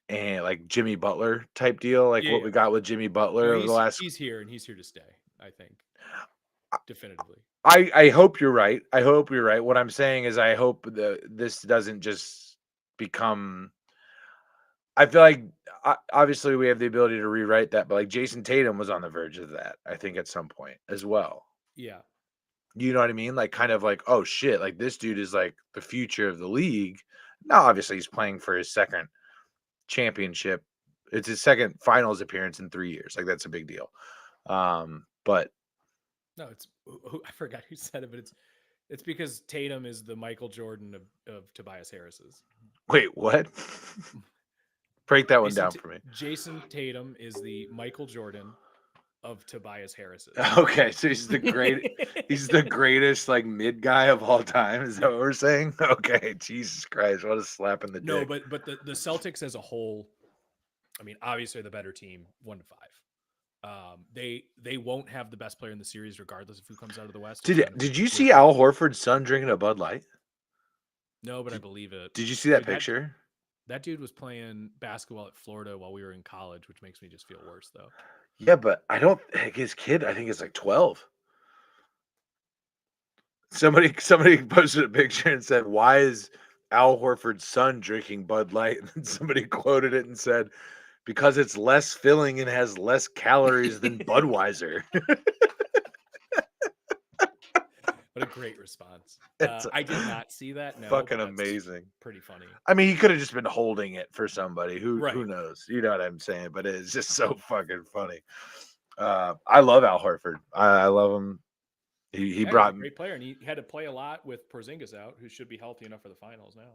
and like Jimmy Butler type deal, like what we got with Jimmy Butler over the last. He's here and he's here to stay. I think definitively. I hope you're right. I hope you're right. What I'm saying is I hope this doesn't just become. I feel like obviously we have the ability to rewrite that, but like Jason Tatum was on the verge of that, I think, at some point as well. Yeah. You know what I mean? Like kind of like, oh shit, like this dude is like the future of the league. Now, obviously, he's playing for his second championship. It's his second finals appearance in 3 years. Like that's a big deal. But no, I forgot who said it, but it's because Tatum is the Michael Jordan of Tobias Harris's. Wait, what? Break that one down for me. Jason Tatum is the Michael Jordan of Tobias Harris's. Okay, so he's the greatest like mid guy of all time. Is that what we're saying? Okay, Jesus Christ, what a slap in the dick. No, but the Celtics as a whole, I mean, obviously the better team, 1-5. They won't have the best player in the series regardless of who comes out of the West. Did you see Al Horford's son drinking a Bud Light? No, but I believe it. Did you see that picture? That dude was playing basketball at Florida while we were in college, which makes me just feel worse, though. Yeah, but I don't think his kid, I think it's like 12. Somebody posted a picture and said, "Why is Al Horford's son drinking Bud Light?" And then somebody quoted it and said, "Because it's less filling and has less calories than Budweiser." What a great response. I did not see that. No, fucking amazing. Pretty funny. I mean, he could have just been holding it for somebody. Who knows? You know what I'm saying? But it's just so fucking funny. I love Al Horford. I love him. He brought he's a great player, and he had to play a lot with Porzingis out, who should be healthy enough for the finals now.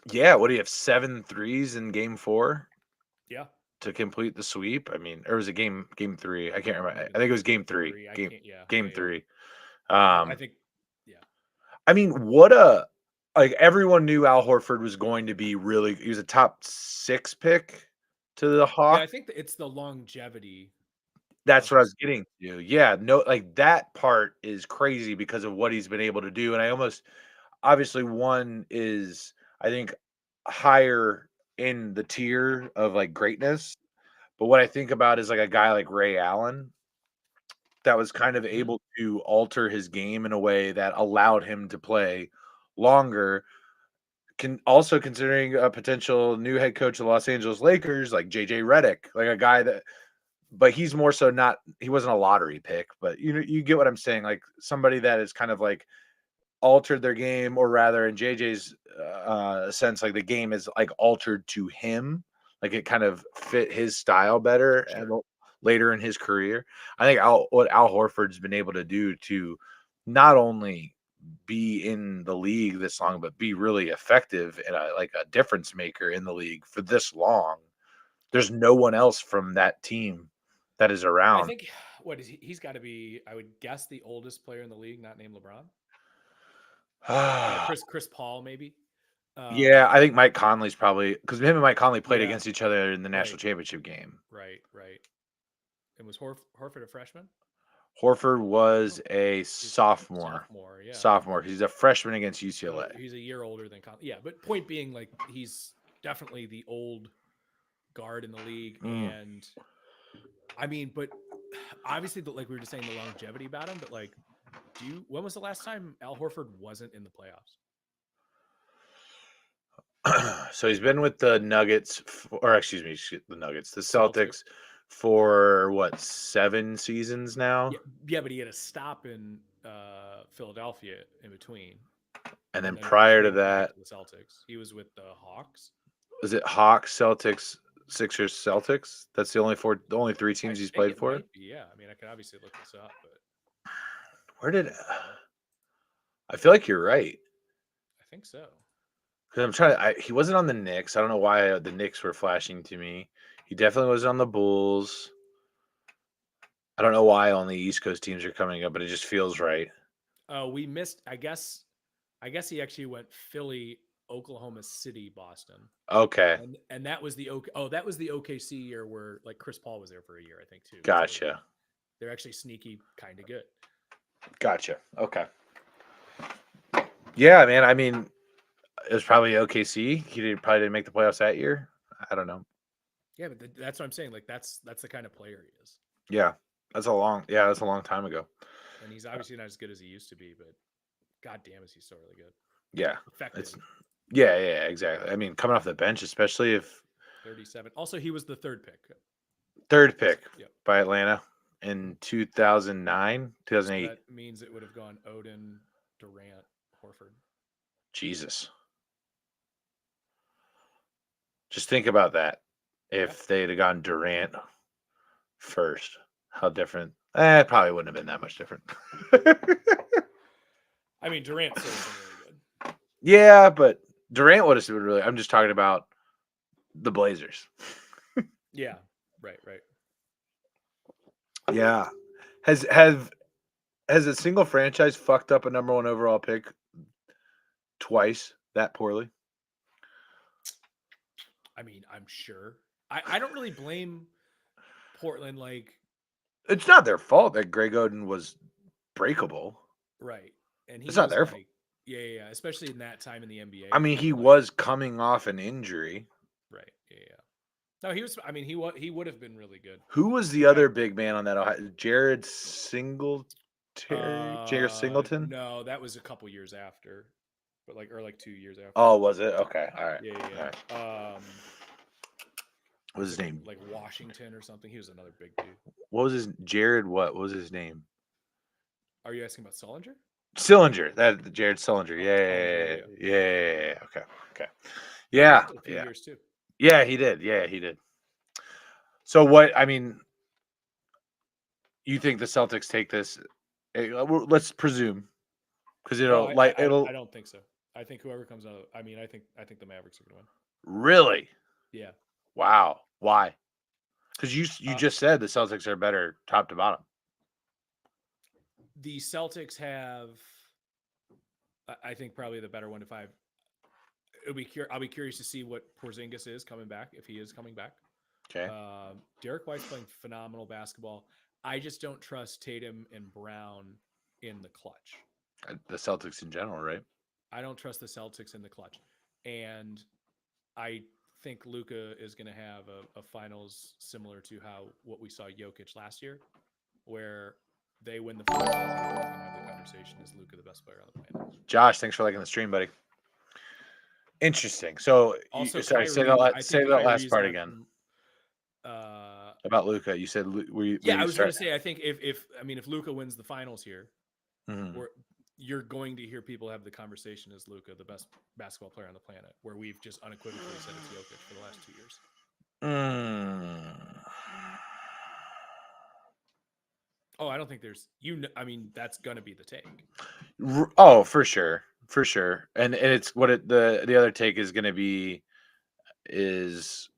Yeah, what do you have? 7 threes in game 4? Yeah. To complete the sweep. I mean, or was it game 3? I can't remember. I think it was game 3. Game 3. I think. I mean, everyone knew Al Horford was going to be he was a top 6 pick to the Hawks. Yeah, I think it's the longevity. That's what I was getting to. Yeah, no, like that part is crazy because of what he's been able to do. And obviously one is, I think, higher in the tier of like greatness. But what I think about is like a guy like Ray Allen that was kind of able to alter his game in a way that allowed him to play longer. Also considering a potential new head coach of the Los Angeles Lakers, like JJ Redick, like a guy that, but he's more so he wasn't a lottery pick, but you get what I'm saying. Like somebody that is kind of like altered their game, or rather in JJ's sense, like the game is like altered to him. Like it kind of fit his style better. Sure. And later in his career, I think what Al Horford's been able to do to not only be in the league this long, but be really effective and like a difference maker in the league for this long. There's no one else from that team that is I around. think what is he? He's got to be, I would guess, the oldest player in the league, not named LeBron. Chris Paul, maybe. Yeah, I Um, think Mike Conley's probably because him and Mike Conley played yeah, against each other in the national right, championship game. right. And was Horford a freshman? Horford was a He's sophomore. sophomore, yeah. Sophomore. He's a freshman against So UCLA. he's a year older than Conley. Yeah, but point being, like, he's definitely the old guard in the league. Mm. And I mean, but obviously, like we were just saying, the longevity about him. But like, when was the last time Al Horford wasn't in the playoffs? So he's been with the Nuggets, or excuse me, the Nuggets, the Celtics. Celtics for what, 7 seasons now? Yeah, but he had a stop in Philadelphia in between. And then he prior to came back that, to the Celtics. He was with the Hawks. was it Hawks, Celtics, Sixers, Celtics? That's the only 3 I teams he's think played it for. might be, yeah. I mean, I could obviously look this up, but Where did I feel like you're right? I think so. Because I'm trying. He wasn't on the Knicks. I don't know why the Knicks were flashing to me. He definitely was on the Bulls. I don't know why only East Coast teams are coming up, but it just feels right. We missed. I guess he actually went Philly, Oklahoma City, Boston, Okay, and that was the that was the OKC year where like Chris Paul was there for a year, I think too. gotcha. They're actually sneaky, kind of good. Gotcha. Okay. Yeah, man. I mean, it was probably OKC. Probably didn't make the playoffs that year. I don't know. Yeah, but that's what I'm saying. Like that's the kind of player he is. Yeah, that's a long time ago. And he's obviously not as good as he used to be, but god damn, is he still really good? Yeah, Effective. it's yeah, exactly. I mean, coming off the bench, especially if 37. Also, he was the third pick. third pick Yep. by Atlanta in 2009, 2008. So that means it would have gone Odin, Durant, Horford. Jesus. Just think about that. If they'd have gone Durant first, how different? It probably wouldn't have been that much different. I mean, Durant still was really good. Yeah, but Durant would have been really. I'm just talking about the Blazers. Yeah, right. Yeah. Has a single franchise fucked up a number 1 overall pick twice that poorly? I mean, I'm sure. I don't really blame Portland. Like, It's not their fault that Greg Oden was breakable. right, and he It's was not their fault. like, yeah, especially in that time in the NBA. I mean, he like, was coming off an injury. right. Yeah. No, he was. I mean, he would have been really good. Who was the other big man on that? Jared Singletary? Jared Singleton? No, that was a couple years after, but like 2 years after. Oh, was it? Okay, all right. Yeah. All right. What was his name? Like Washington or something. He was another big dude. What was his Jared? What was his name? Are you asking about Sullinger? Sillinger. That Jared Sillinger. Yeah. Okay. Yeah. A few years too. Yeah, he did. Yeah, he did. So what? I mean, you think the Celtics take this? Let's presume, because I don't think so. I think whoever comes out. I mean, I think the Mavericks are going to win. Really? Yeah. Wow. Why? Because you just said the Celtics are better top to bottom. The Celtics have, I think, probably the better 1 to 5. I'll be curious to see what Porzingis is coming back, if he is coming back. Okay. Derek White's playing phenomenal basketball. I just don't trust Tatum and Brown in the clutch. The Celtics in general, right? I don't trust the Celtics in the clutch. And I think Luka is going to have a finals similar to what we saw Jokic last year, where they win the finals and we're going to have the conversation, is Luka the best player on the planet? Josh, thanks for liking the stream, buddy. Interesting. So, also, sorry, say that last part again. About Luka, you said. I was going to say, I think if Luka wins the finals here, mm-hmm. You're going to hear people have the conversation, is Luka the best basketball player on the planet, where we've just unequivocally said it's Jokic for the last 2 years. Oh, I don't think there's I mean, that's going to be the take. Oh, for sure, for sure. And it's what the other take is going to be is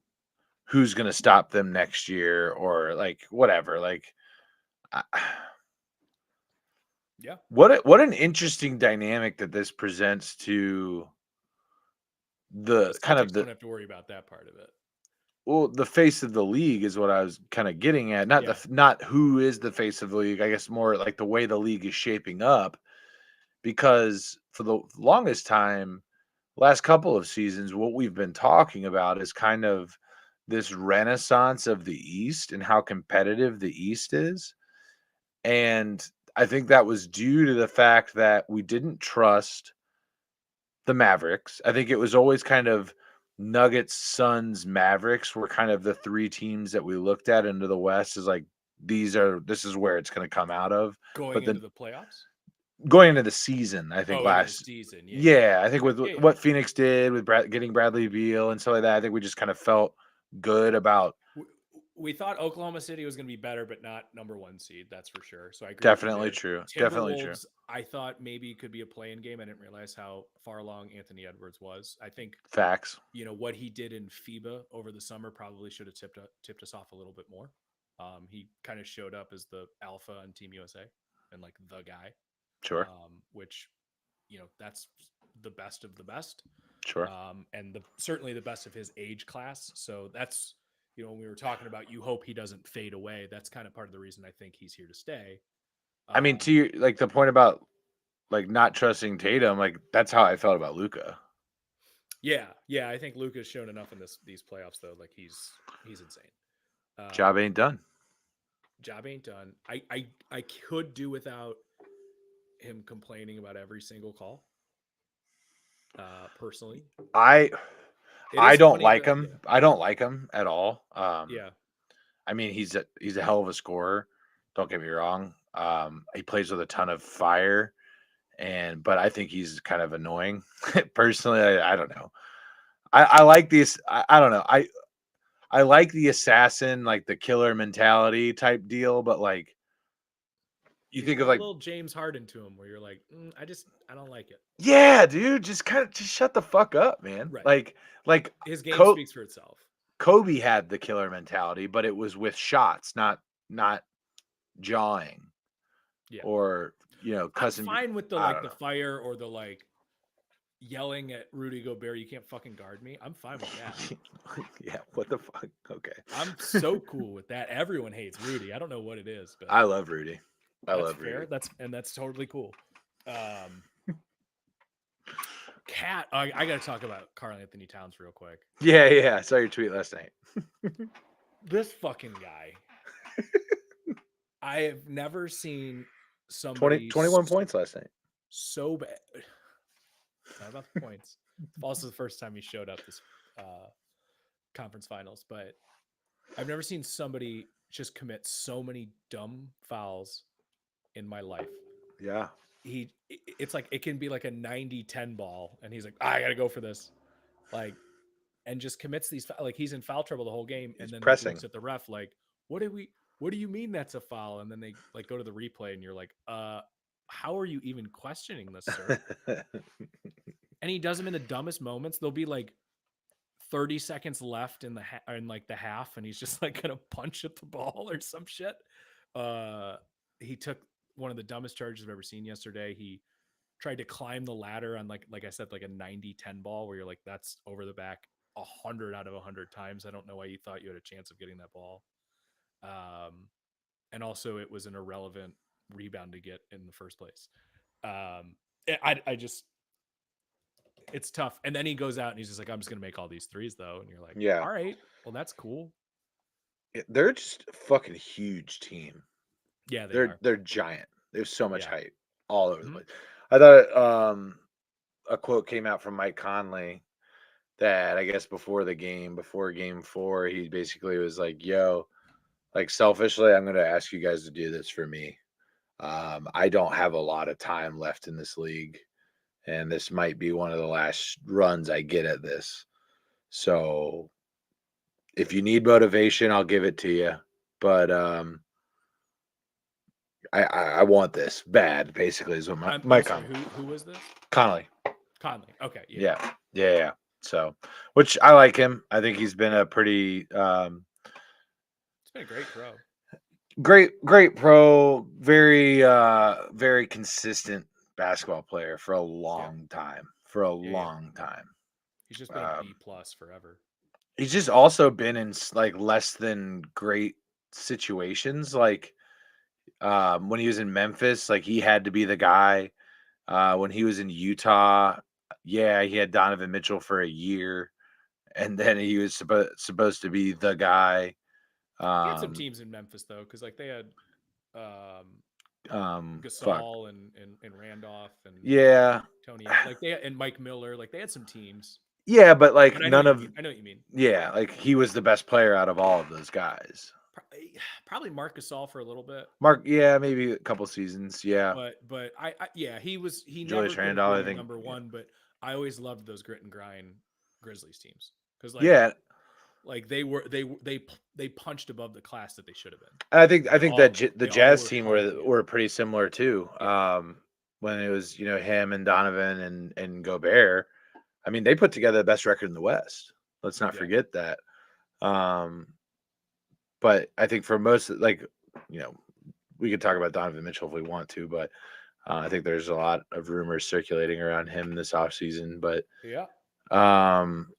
who's going to stop them next year or like whatever. Like, I, Yeah. what an interesting dynamic that this presents to The the kind Celtics of don't have to worry about that part of it. well, the face of the league is what I was kind of getting at. Not Yeah. not who is the face of the league. I guess more like the way the league is shaping up. Because for the longest time, last couple of seasons, what we've been talking about is kind of this renaissance of the East and how competitive the East is. And I think that was due to the fact that we didn't trust the Mavericks. I think it was always kind of Nuggets, Suns, Mavericks were kind of the three teams that we looked at into the West as like this is where it's going to come out of. Going But into then the playoffs? going into the season, I think Oh, into the last season. yeah, I think with Yeah, yeah. what Phoenix did with getting Bradley Beal and stuff like that, I think we just kind of felt good about We thought Oklahoma City was going to be better, but not number 1 seed. That's for sure. So I agree with you definitely there. true. Definitely true. Timberwolves, I thought maybe could be a play-in game. I didn't realize how far along Anthony Edwards was. I think Facts. what he did in FIBA over the summer probably should have tipped us off a little bit more. He kind of showed up as the alpha on Team USA and like the guy, Sure. which that's the best of the best, Sure. and certainly the best of his age class. So that's when we were talking about you hope he doesn't fade away. That's kind of part of the reason I think he's here to stay. I mean, to you, like the point about like not trusting Tatum, like that's how I felt about Luca. Yeah, I think Luka's shown enough in these playoffs though. Like he's insane. Job ain't done. Job ain't done. I could do without him complaining about every single call. Personally, I don't like him. Yeah. I don't like him at all. Yeah. I mean, he's a hell of a scorer. Don't get me wrong. He plays with a ton of fire, but I think he's kind of annoying. Personally, I don't know. I like these. I don't know. I like the assassin, like the killer mentality type deal, but like you He's think of got a like little James Harden to him where you're like, I don't like it. yeah, dude, just shut the fuck up, man. Right. Like His game speaks for itself. Kobe had the killer mentality, but it was with shots, not jawing. Yeah. Or cussing. I'm fine with the fire or the like yelling at Rudy Gobert, you can't fucking guard me. I'm fine with that. Yeah, what the fuck? Okay. I'm so cool with that. Everyone hates Rudy. I don't know what it is, but I love Rudy. That's fair. That's totally cool. Cat, I got to talk about Karl Anthony Towns real quick. Yeah. I saw your tweet last night. This fucking guy. I have never seen somebody 21 points last night. So bad. Not about the points. It's also the first time he showed up this conference finals, but I've never seen somebody just commit so many dumb fouls in my life. Yeah. It's like it can be like a 90-10 ball and he's like, I gotta go for this, like, and just commits these, like he's in foul trouble the whole game. And then pressing. looks at the ref like, what do you mean that's a foul? And then they like go to the replay and you're like, how are you even questioning this, sir? And he does them in the dumbest moments. There'll be like 30 seconds left in the half, and he's just like gonna punch at the ball or some shit. He took one of the dumbest charges I've ever seen yesterday. He tried to climb the ladder on like I said, like a 90-10 ball where you're like, that's over the back 100 out of 100 times. I don't know why you thought you had a chance of getting that ball. And also it was an irrelevant rebound to get in the first place. I just, it's tough. And then he goes out and he's just like, I'm just going to make all these threes though. And you're like, yeah, all right, well, that's cool. They're just a fucking huge team. Yeah, they're giant. There's so much height all over the place. I thought a quote came out from Mike Conley that I guess before game 4, he basically was like, yo, like selfishly, I'm going to ask you guys to do this for me. I don't have a lot of time left in this league, and this might be one of the last runs I get at this. So if you need motivation, I'll give it to you. But I want this bad. Basically, is what my I'm sorry. comment. Who was this? Connolly. Conley. Okay. Yeah. Yeah. So, which I like him. I think he's been a pretty It's been a great pro. great pro. Very consistent basketball player for a long time. For a Yeah. long time. He's just been a B+ forever. He's just also been in like less than great situations. Like when he was in Memphis, like he had to be the guy. When he was in Utah, yeah, he had Donovan Mitchell for a year, and then he was supposed to be the guy. He had some teams in Memphis though, because like they had Fuck. Gasol and Randolph and Yeah, Tony, like they and Mike Miller, like they had some teams. yeah, but like But I none of know what you mean. yeah, like he was the best player out of all of those guys. Probably Marc Gasol for a little bit. Mark, yeah, maybe a couple seasons, yeah. But I yeah, he Julius never Randle, I been think, number one, but I always loved those grit and grind Grizzlies teams because yeah. like they punched above the class that they should have been. I think that the they all Jazz worked team hard to get were pretty similar too. When it was him and Donovan and Gobert, I mean they put together the best record in the West. Let's not forget that. But I think for most, like we could talk about Donovan Mitchell if we want to, but I think there's a lot of rumors circulating around him this offseason. But yeah,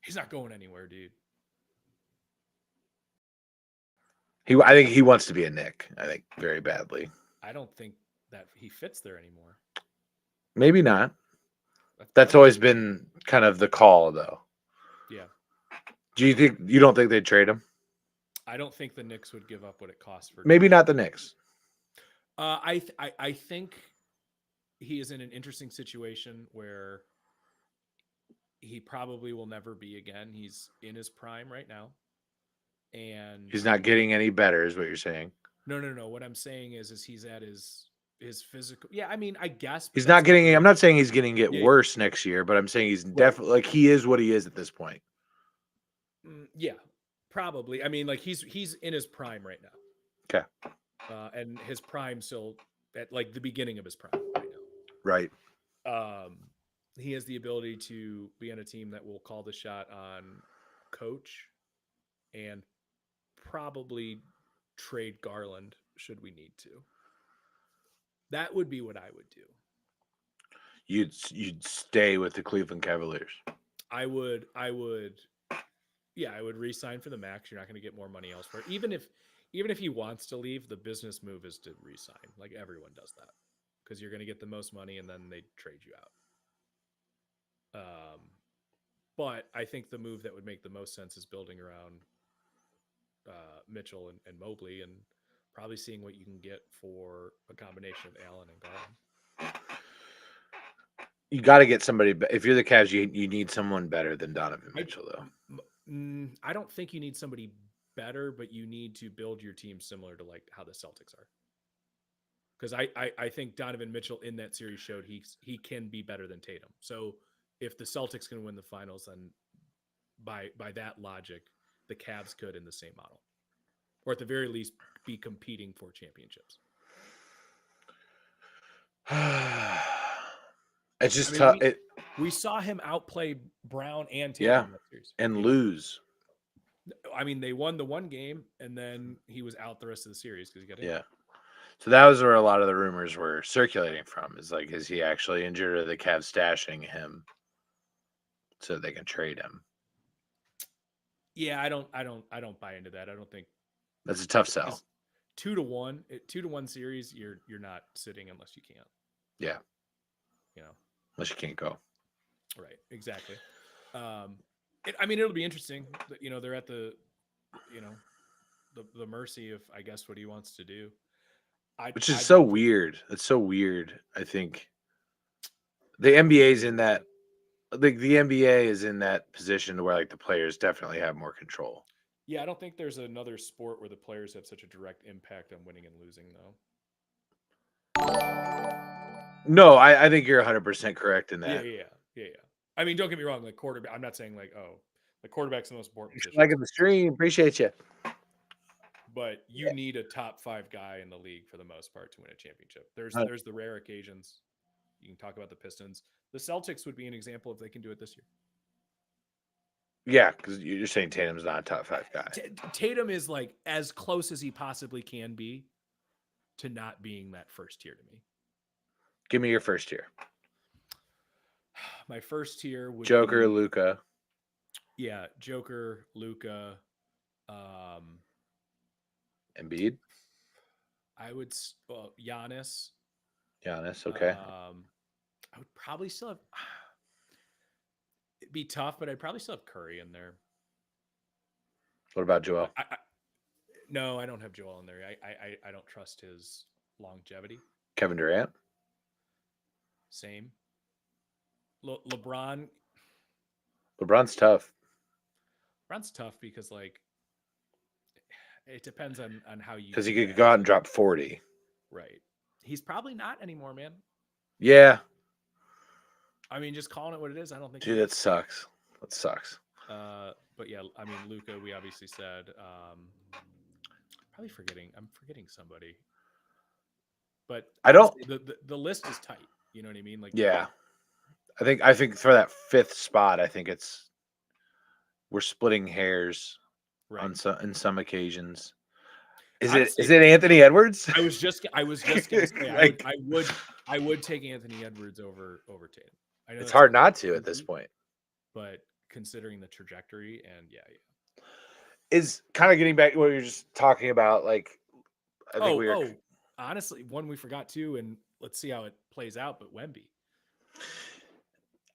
he's not going anywhere, dude. I think he wants to be a Knick. I think very badly. I don't think that he fits there anymore. Maybe not. That's always been kind of the call, though. Yeah. You don't think they'd trade him? I don't think the Knicks would give up what it costs for. Maybe not the Knicks. I think he is in an interesting situation where he probably will never be again. He's in his prime right now, and he's not getting any better, is what you're saying. No. What I'm saying is he's at his physical. Yeah, I mean, I guess he's not getting. I'm not saying he's going to get worse next year, but I'm saying he's definitely like he is what he is at this point. Yeah, probably. I mean, like he's in his prime right now. Okay. And his prime still at like the beginning of his prime right now. Right. He has the ability to be on a team that will call the shot on coach and probably trade Garland should we need to. That would be what I would do. You'd stay with the Cleveland Cavaliers. I would yeah, I would re-sign for the max. You're not going to get more money elsewhere. Even if he wants to leave, the business move is to re-sign. Like everyone does that because you're going to get the most money and then they trade you out. But I think the move that would make the most sense is building around Mitchell and Mobley and probably seeing what you can get for a combination of Allen and Garland. You got to get somebody. If you're the Cavs, you need someone better than Donovan Mitchell, though. I don't think you need somebody better, but you need to build your team similar to like how the Celtics are. Because I think Donovan Mitchell in that series showed he can be better than Tatum. So if the Celtics can win the finals, then by that logic, the Cavs could in the same model, or at the very least be competing for championships. It's just tough. We saw him outplay Brown and Tatum in that series. And lose. I mean, they won the one game, and then he was out the rest of the series because he got injured. Yeah. So that was where a lot of the rumors were circulating from. Is like, is he actually injured, or the Cavs stashing him so they can trade him? Yeah, I don't buy into that. I don't think that's a tough sell. 2-1 series. You're not sitting unless you can. Yeah. Unless you can't go. Right. Exactly. I mean, it'll be interesting. They're at the mercy of, I guess, what he wants to do. Which is so weird. It's so weird. I think the NBA's in that. The NBA is in that position where like the players definitely have more control. Yeah, I don't think there's another sport where the players have such a direct impact on winning and losing, though. No, I think you're 100% correct in that. Yeah. I mean, don't get me wrong. Like quarterback, I'm not saying like, the quarterback's the most important position. Like in the stream, appreciate you. but you need a top 5 guy in the league for the most part to win a championship. There's the rare occasions. You can talk about the Pistons. The Celtics would be an example if they can do it this year. Yeah, because you're saying Tatum's not a top 5 guy. Tatum is like as close as he possibly can be to not being that first tier to me. Give me your first tier. My first tier would Joker, be, Luka. yeah, Joker, Luka, Embiid. I would Giannis. Giannis, okay. I would probably still have. It'd be tough, but I'd probably still have Curry in there. What about Joel? No, I don't have Joel in there. I don't trust his longevity. Kevin Durant. Same. LeBron. LeBron's tough. LeBron's tough because like it depends on how you. Because he could go out and drop 40. Right. He's probably not anymore, man. Yeah. I mean, just calling it what it is. I don't think. Dude, that sucks. That sucks. But yeah, I mean, Luka, we obviously said. Probably forgetting. I'm forgetting somebody. But I don't. The list is tight. You know what I mean? Like, yeah. I think for that 5th spot, I think we're splitting hairs on some occasions. Is it Anthony Edwards? I was just gonna say like, I would take Anthony Edwards over Tatum. I know it's hard not to at this point. But considering the trajectory and yeah. Is kind of getting back to what you're just talking about, like I think honestly, one we forgot too, and let's see how it plays out, but Wemby.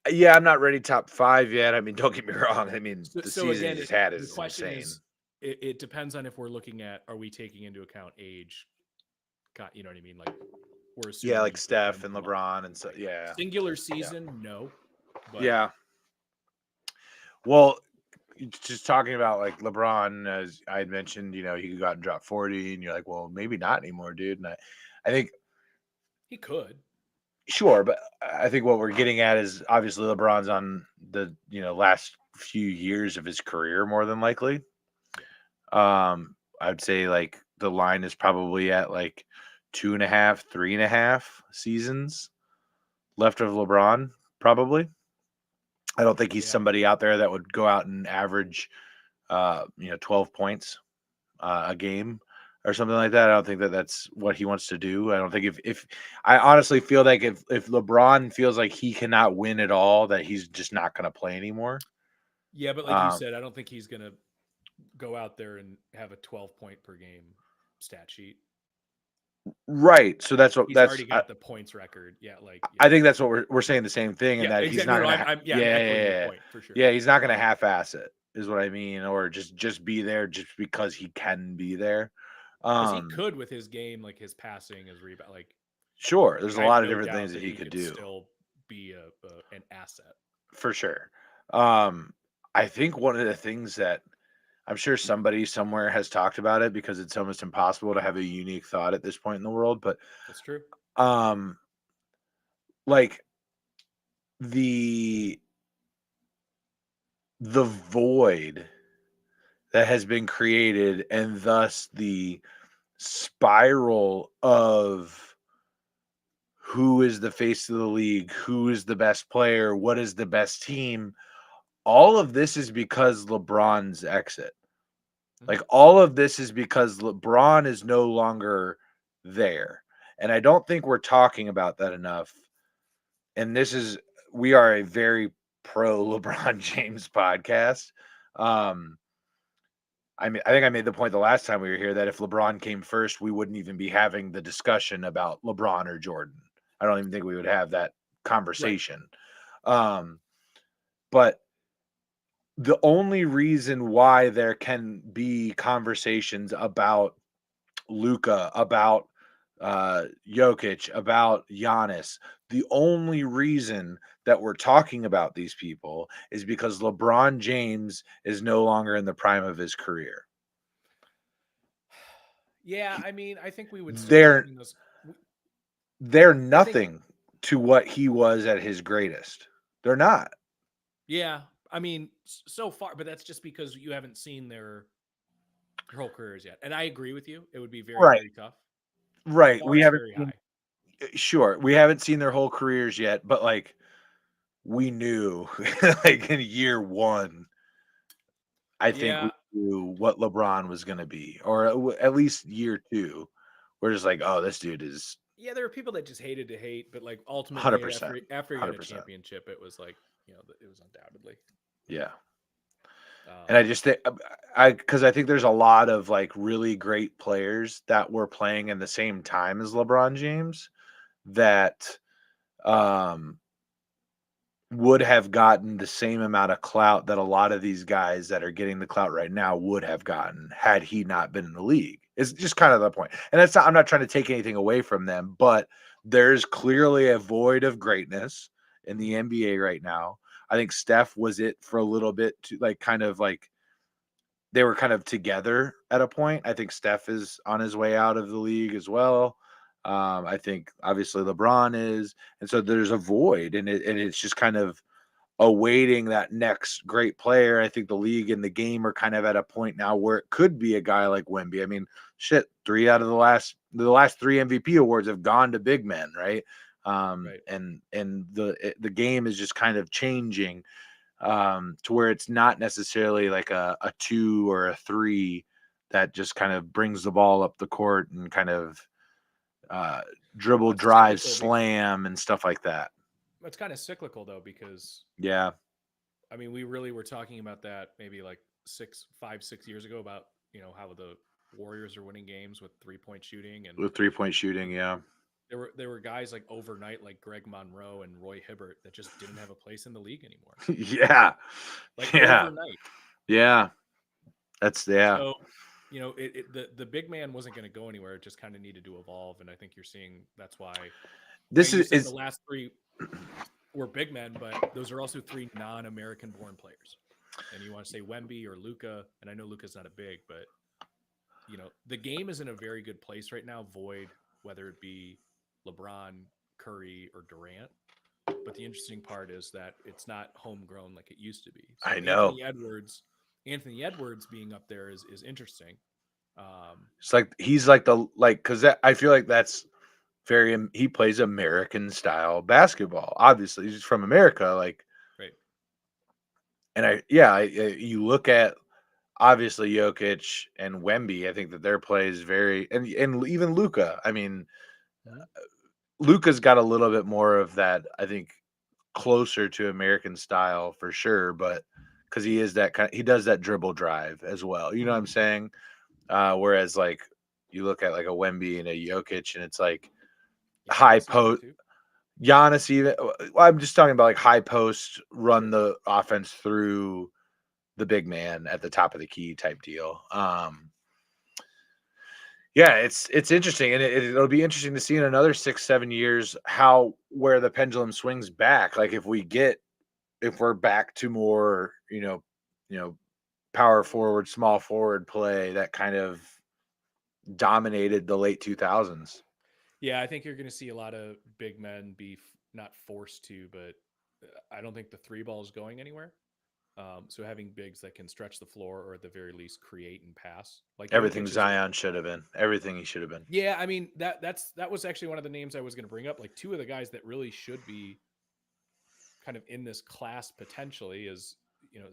Yeah, I'm not ready top 5 yet. I mean, don't get me wrong. I mean, the season again, he's had is insane. It depends on if we're looking at, are we taking into account age? You know what I mean? Like we're assuming like Steph and LeBron and so yeah. Singular season, no. But yeah. Well, just talking about like LeBron, as I had mentioned, he could go out and drop 40, and you're like, well, maybe not anymore, dude. And I think he could. Sure, but I think what we're getting at is obviously LeBron's on the last few years of his career more than likely. I'd say like the line is probably at like 2.5, 3.5 seasons left of LeBron, probably. I don't think he's somebody out there that would go out and average 12 points a game or something like that. I don't think that that's what he wants to do. I don't think if I honestly feel like if LeBron feels like he cannot win at all, that he's just not going to play anymore. Yeah, but like you said, I don't think he's going to go out there and have a 12-point per game stat sheet. Right. So that's what he's already got the points record. Yeah, like I think that's what we're saying the same thing, and that exactly. he's not going to point, for sure. Yeah, he's not going to half-ass it, is what I mean, or just be there just because he can be there. Because he could with his game, like his passing, his rebound, like sure, there's a lot of different things that he could do. Still be an asset for sure. I think one of the things that I'm sure somebody somewhere has talked about it, because it's almost impossible to have a unique thought at this point in the world, but that's true. Like the void that has been created, and thus the spiral of who is the face of the league, who is the best player, what is the best team. All of this is because LeBron's exit. Like all of this is because LeBron is no longer there. And I don't think we're talking about that enough. And we are a very pro LeBron James podcast. I think I made the point the last time we were here that if LeBron came first, we wouldn't even be having the discussion about LeBron or Jordan. I don't even think we would have that conversation. Right. But the only reason why there can be conversations about Luka, about Jokic, about Giannis, the only reason that we're talking about these people is because LeBron James is no longer in the prime of his career. Yeah, I mean, I think we would. They're nothing to what he was at his greatest. They're not. Yeah, I mean, so far, but that's just because you haven't seen their their whole careers yet. And I agree with you. It would be very, Right. very tough. The Right. bar We is haven't very seen, high. sure, we haven't seen their whole careers yet, but like we knew like in year one, I think we Yeah. knew what LeBron was going to be, or at least year two. We're just like, oh, this dude is Yeah, there were people that just hated to hate, but like ultimately 100%, after he got a 100%. championship, it was like, it was undoubtedly. Yeah. And I Um, just think because I think there's a lot of like really great players that were playing in the same time as LeBron James that um would have gotten the same amount of clout that a lot of these guys that are getting the clout right now would have gotten had he not been in the league. It's just kind of the point. And that's not, I'm not trying to take anything away from them, but there's clearly a void of greatness in the NBA right now. I think Steph was it for a little bit to like kind of like they were kind of together at a point. I think Steph is on his way out of the league as well. I think obviously LeBron is, and so there's a void, and it's just kind of awaiting that next great player. I think the league and the game are kind of at a point now where it could be a guy like Wemby. I mean, shit, three out of the last three MVP awards have gone to big men, right? right. And the game is just kind of changing to where it's not necessarily like a two or a three that just kind of brings the ball up the court and kind of uh, dribble, Well, it's drive, cyclical. slam, and stuff like that. It's kind of cyclical though, because Yeah, I mean, we really were talking about that maybe like 6 years ago about how the Warriors are winning games with 3-point shooting, and with 3-point shooting. Yeah, there were guys like overnight like Greg Monroe and Roy Hibbert that just didn't have a place in the league anymore. yeah, Like yeah, overnight. yeah. That's yeah. So, the big man wasn't going to go anywhere. It just kind of needed to evolve, and I think you're seeing that's why. This You said the is last three were big men, but those are also three non-American born players. And you want to say Wemby or Luca, and I know Luca's not a big, but the game is in a very good place right now. Void, whether it be LeBron, Curry, or Durant. But the interesting part is that it's not homegrown like it used to be. So I know. Anthony Edwards being up there is interesting. It's like he's like the like because I feel like that's very he plays American style basketball. Obviously, he's from America. Like, Right. and you look at obviously Jokic and Wemby. I think that their play is very and even Luca. I mean, Mhm. Luca's got a little bit more of that. I think closer to American style for sure, but because he is that kind, he does that dribble drive as well. You know what I'm Mhm. saying? Whereas like you look at like a Wemby and a Jokic, and it's like high Giannis even post. too. Giannis even. I'm just talking about like high post, run Sure. the offense through the big man at the top of the key type deal. Yeah, it's interesting, and it'll be interesting to see in another 6-7 years how where the pendulum swings back. Like if we're back to more power forward, small forward play that kind of dominated the late 2000s. Yeah, I think you're going to see a lot of big men be not forced to, but I don't think the three ball is going anywhere. So having bigs that can stretch the floor or at the very least create and pass, like Everything Jokic is Zion should have been. Everything he should have been. yeah, I mean that was actually one of the names I was going to bring up. Like two of the guys that really should be kind of in this class potentially is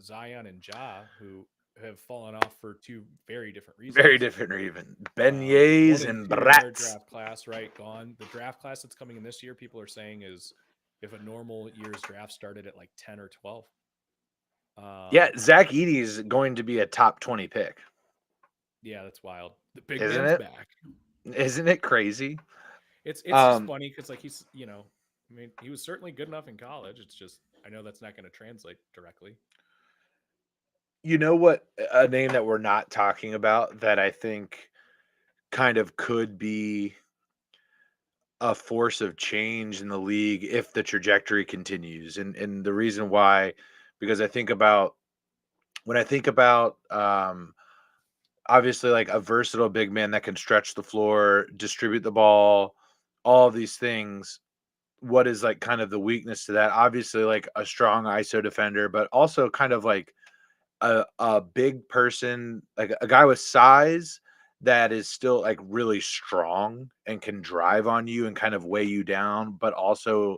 Zion and Ja, who have fallen off for two very different Very reasons. different even. One Beignets and and two in their brats. draft class, right? Gone. The draft class that's coming in this year, people are saying is if a normal year's draft started at like 10 or 12. Yeah, Um, Zach Edey is going to be a top 20 pick. yeah, that's wild. The big Isn't man's it? back. Isn't it crazy? It's just Um, funny because like I mean, he was certainly good enough in college. It's just I know that's not going to translate directly. you know what? A name that we're not talking about that I think kind of could be a force of change in the league if the trajectory continues. And the reason why, because when I think about obviously like a versatile big man that can stretch the floor, distribute the ball, all of these things. What is like kind of the weakness to that? Obviously, like a strong ISO defender, but also kind of like a big person, like a guy with size that is still like really strong and can drive on you and kind of weigh you down, but also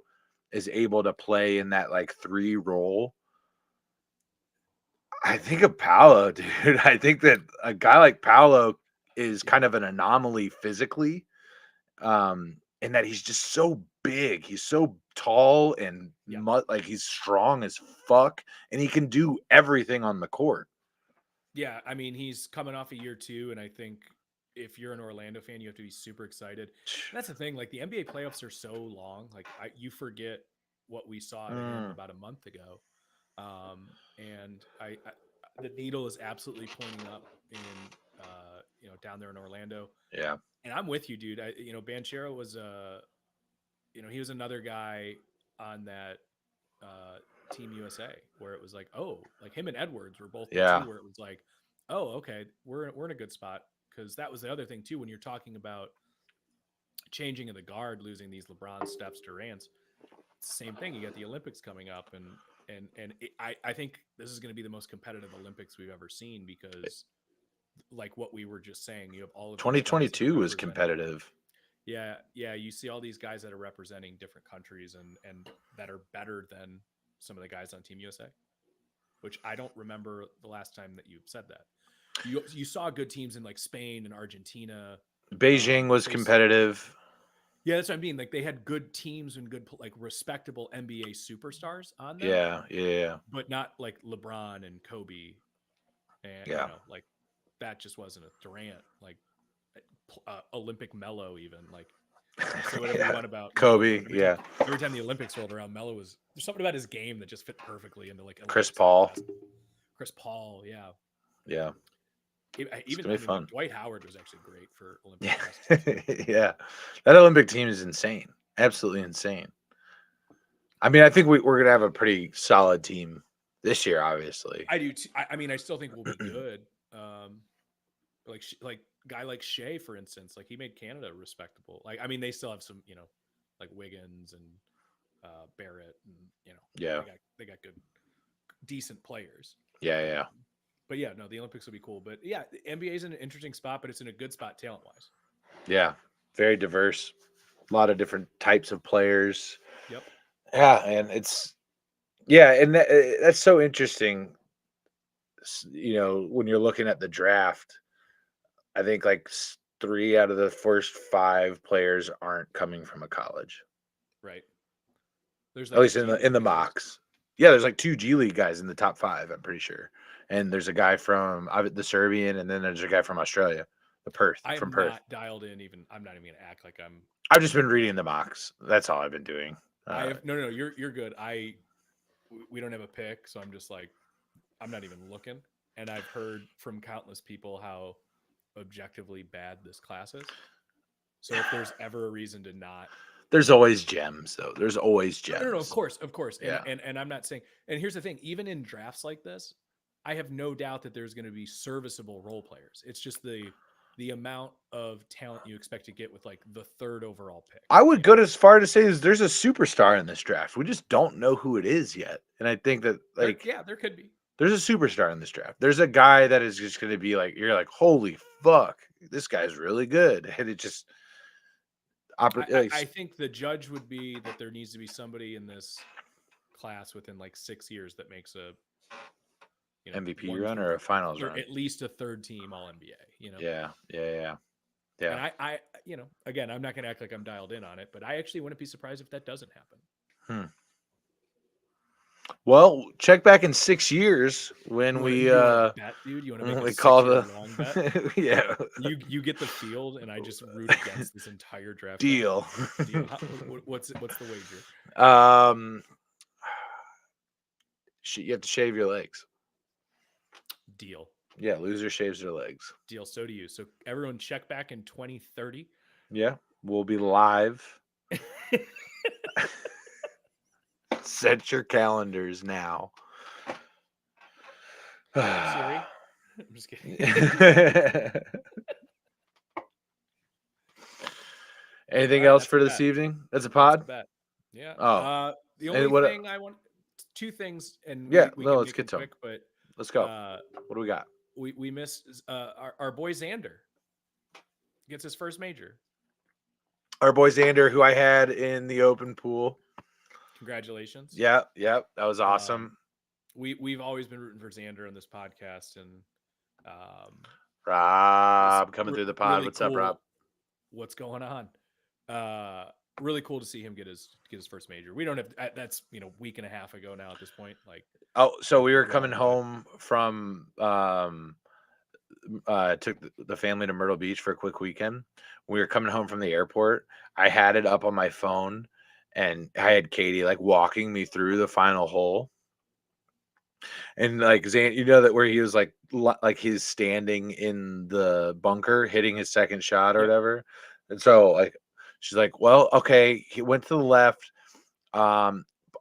is able to play in that like 3 role. I think of Paolo, dude. I think that a guy like Paolo is kind of an anomaly physically, in that he's just so big. He's so tall and Yeah. like he's strong as fuck, and he can do everything on the court. Yeah, I mean, he's coming off a year 2, and I think if you're an Orlando fan, you have to be super excited. And that's the thing, like the NBA playoffs are so long, like you forget what we saw out of him about a month ago. And the needle is absolutely pointing up in down there in Orlando. Yeah. And I'm with you, dude. Banchero was he was another guy on that Team USA where it was like, oh, like him and Edwards were both the Yeah. two where it was like, oh, okay, we're in a good spot, because that was the other thing too when you're talking about changing of the guard, losing these LeBron, Stephs, Durant's. Same thing. You got the Olympics coming up, and I think this is going to be the most competitive Olympics we've ever seen, because like what we were just saying, you have all of these guys that are 2022 was representing- competitive. Yeah, you see all these guys that are representing different countries and that are better than some of the guys on Team USA, which I don't remember the last time that you said that. You saw good teams in like Spain and Argentina. Beijing was competitive. Yeah, that's what I mean. Like they had good teams and good, like respectable NBA superstars on them. Yeah. But not like LeBron and Kobe, and like that just wasn't a Durant, like Olympic Melo even, like say whatever you want about Kobe. Melo. Every time the Olympics rolled around, Melo there's something about his game that just fit perfectly into like Chris Paul. Yeah. Even fun. like, Dwight Howard was actually great for Olympic. Yeah, that Olympic team is insane, absolutely insane. I mean, I think we're gonna have a pretty solid team this year. Obviously, I do. I mean, I still think we'll be good. Like guy like Shea, for instance, like he made Canada respectable. Like, I mean, they still have some, like Wiggins and Barrett, and they got good, decent players. Yeah. But yeah, no, the Olympics will be cool. But yeah, the NBA is in an interesting spot, but it's in a good spot talent wise. Yeah, very diverse, a lot of different types of players. Yep. Yeah, and and that's so interesting. When you're looking at the draft, I think like 3 out of the first 5 players aren't coming from a college. Right. There's like at least in the mocks. Yeah, there's like 2 G League guys in the top 5, I'm pretty sure. And there's a guy from the Serbian, and then there's a guy from Australia, Perth. I'm not dialed in even. I'm not even going to act like I'm. I've just been reading the mocks. That's all I've been doing. No. You're good. We don't have a pick, so I'm just like, I'm not even looking. And I've heard from countless people how objectively bad this class is. So if there's ever a reason to not. There's always gems, though. There's always gems. No, of course. Yeah. And I'm not saying. And here's the thing: even in drafts like this, I have no doubt that there's going to be serviceable role players. It's just the amount of talent you expect to get with like the 3rd overall pick. I would go as far to say there's a superstar in this draft. We just don't know who it is yet. And I think that there could be. There's a superstar in this draft. There's a guy that is just going to be like, you're like, holy fuck, this guy's really good. And it just. I think the judge would be that there needs to be somebody in this class within like 6 years that makes a MVP run or a finals run, at least a 3rd team All NBA. Yeah. And I again, I'm not going to act like I'm dialed in on it, but I actually wouldn't be surprised if that doesn't happen. Well, check back in 6 years when we bet, dude. You want to make we call the long bet? Yeah. You get the field, and I just root against this entire draft. Deal. What's the wager? You have to shave your legs. Deal. Yeah, loser shaves their legs. Deal. So do you. So everyone check back in 2030. Yeah, we'll be live. Set your calendars now. Siri? I'm just kidding. Anything else for this evening? That's a pod? Yeah. Oh. The only thing I want, 2 things, and let's get to quick, but Let's go. Uh, What do we got? we missed our boy Xander gets his first major. Our boy Xander, who I had in the open pool. Congratulations. Yep. That was Um, awesome. we've always been rooting for Xander on this podcast, and Rob coming through the pod. really What's up, Rob? What's going on? Really cool to see him get his first major. We don't have that's week and a half ago now at this point. Like, Oh, so we were well coming back. home from took the family to Myrtle Beach for a quick weekend. We were coming home from the airport. I had it up on my phone, and I had Katie like walking me through the final hole. And like Zan, that where he was like he's standing in the bunker hitting his second shot or Yep. whatever. And so like she's like, well, okay, he went to the left.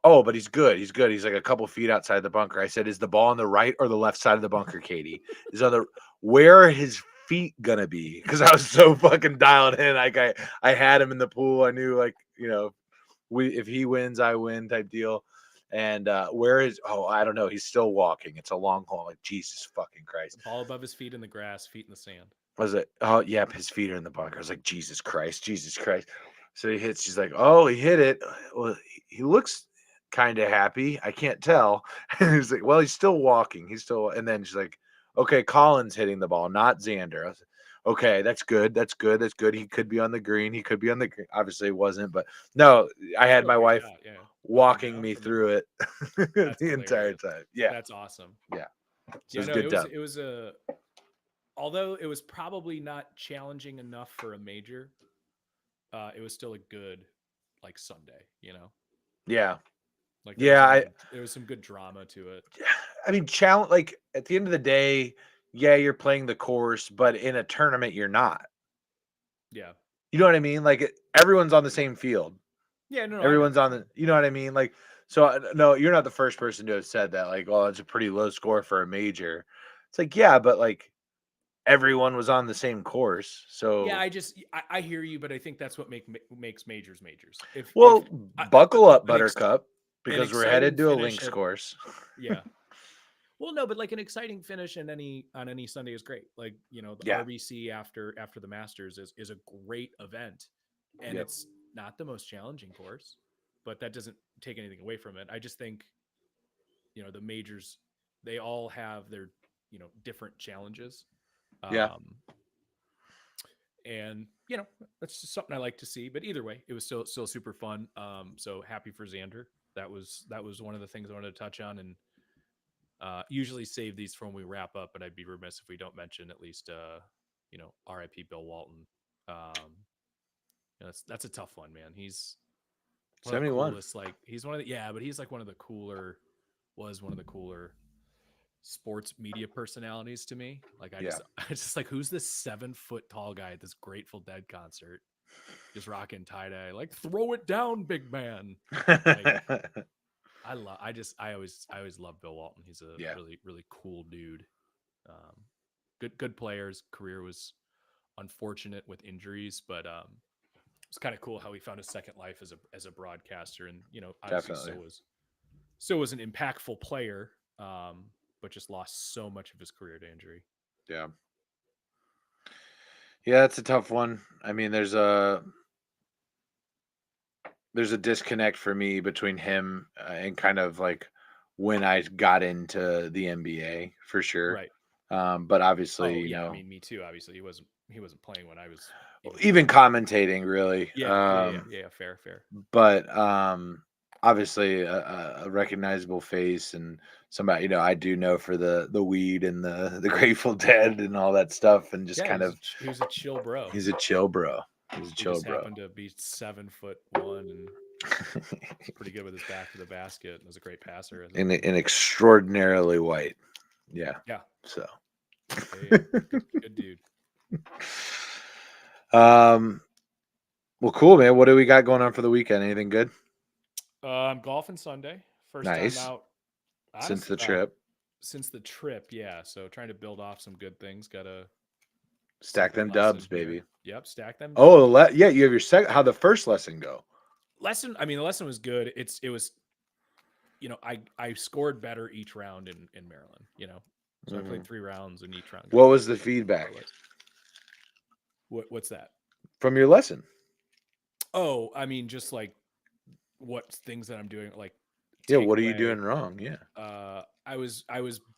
Oh, but he's good. He's good. He's like a couple feet outside the bunker. I said, is the ball on the right or the left side of the bunker, Katie? Is on the where are his feet gonna be? Because I was so fucking dialed in. Like I had him in the pool. I knew if he wins, I win type deal. And where is I don't know. He's still walking. It's a long hole. Like Jesus fucking Christ. Ball above his feet in the grass, feet in the sand. Was it? Oh, yep, his feet are in the bunker. I was like, Jesus Christ. So he hits. She's like, oh, he hit it. Well, he looks kind of happy. I can't tell. And he's like, well, he's still walking. And then she's like, okay, Colin's hitting the ball, not Xander. I was like, okay, that's good. He could be on the green. Obviously, it wasn't, but no, I had my wife walking me through it the entire time. Yeah, that's awesome. Yeah, so it was although it was probably not challenging enough for a major, it was still a good like Sunday, Yeah. Like there was some good drama to it. I mean, challenge, like at the end of the day, yeah, you're playing the course, but in a tournament, you're not. Yeah. You know what I mean? Like everyone's on the same field. Yeah, no, everyone's on the, you know what I mean? Like, so no, you're not the first person to have said that. Like, oh, it's a pretty low score for a major. It's like, yeah, but like everyone was on the same course. So yeah, I hear you, but I think that's what makes majors. Buckle up, Buttercup, because we're headed to a links course. Yeah. Well, no, but like an exciting finish on any Sunday is great. Like, the RBC after the Masters is a great event, and it's not the most challenging course, but that doesn't take anything away from it. I just think, the majors, they all have their, different challenges. And that's just something I like to see. But either way, it was still super fun. So happy for Xander. That was one of the things I wanted to touch on, and usually save these for when we wrap up, but I'd be remiss if we don't mention at least RIP Bill Walton. That's a tough one, man. He's 71. Like he's one of the but he's like one of the cooler sports media personalities to me. Like I just like, who's this 7 foot tall guy at this Grateful Dead concert, just rocking tie dye, like throw it down, big man. Like, I always love Bill Walton. He's a really, really cool dude. Good player. His career was unfortunate with injuries, but it's kind of cool how he found a second life as a broadcaster, and obviously still was an impactful player, but just lost so much of his career to injury. Yeah, it's a tough one. I mean, there's a disconnect for me between him and kind of like when I got into the NBA, for sure. Right. But obviously, I mean, me too. Obviously, he wasn't playing when I was even commentating, really. Yeah. Fair. But obviously, a recognizable face and somebody I do know for the weed and the Grateful Dead and all that stuff, and just he was a chill bro. He's a chill bro. He just happened to be 7'1" and pretty good with his back to the basket, and was a great passer. And extraordinarily white. Yeah. So. Good dude. Well, cool, man. What do we got going on for the weekend? Anything good? I'm golfing Sunday. First time out since the trip. Since the trip, yeah. So trying to build off some good things. Gotta stack them dubs, baby. Yep, stack them. Oh, you have your second. How the first lesson go? The lesson was good. It was I scored better each round in Maryland. So I played 3 rounds and each round. What was the feedback What's that? from your lesson? Oh, I mean, just like what things that I'm doing, like Yeah, what are you takeaway. doing wrong? Yeah. I was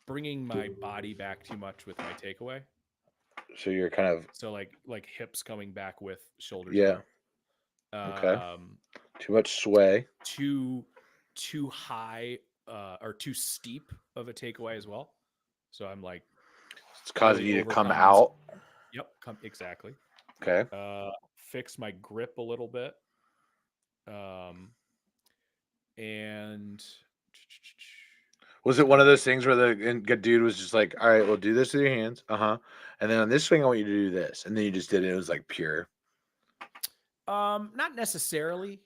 bringing my body back too much with my takeaway. So you're kind of So like hips coming back with shoulders yeah. up. Okay. Too much sway. Too high or too steep of a takeaway as well. So I'm like It's causing really you to come overcompensating. out. Yep, exactly. Okay. Fix my grip a little bit. And Was it one of those things where the good dude was just like, "All right, we'll do this with your hands, and then on this swing, I want you to do this," and then you just did it. It was like pure. Not necessarily,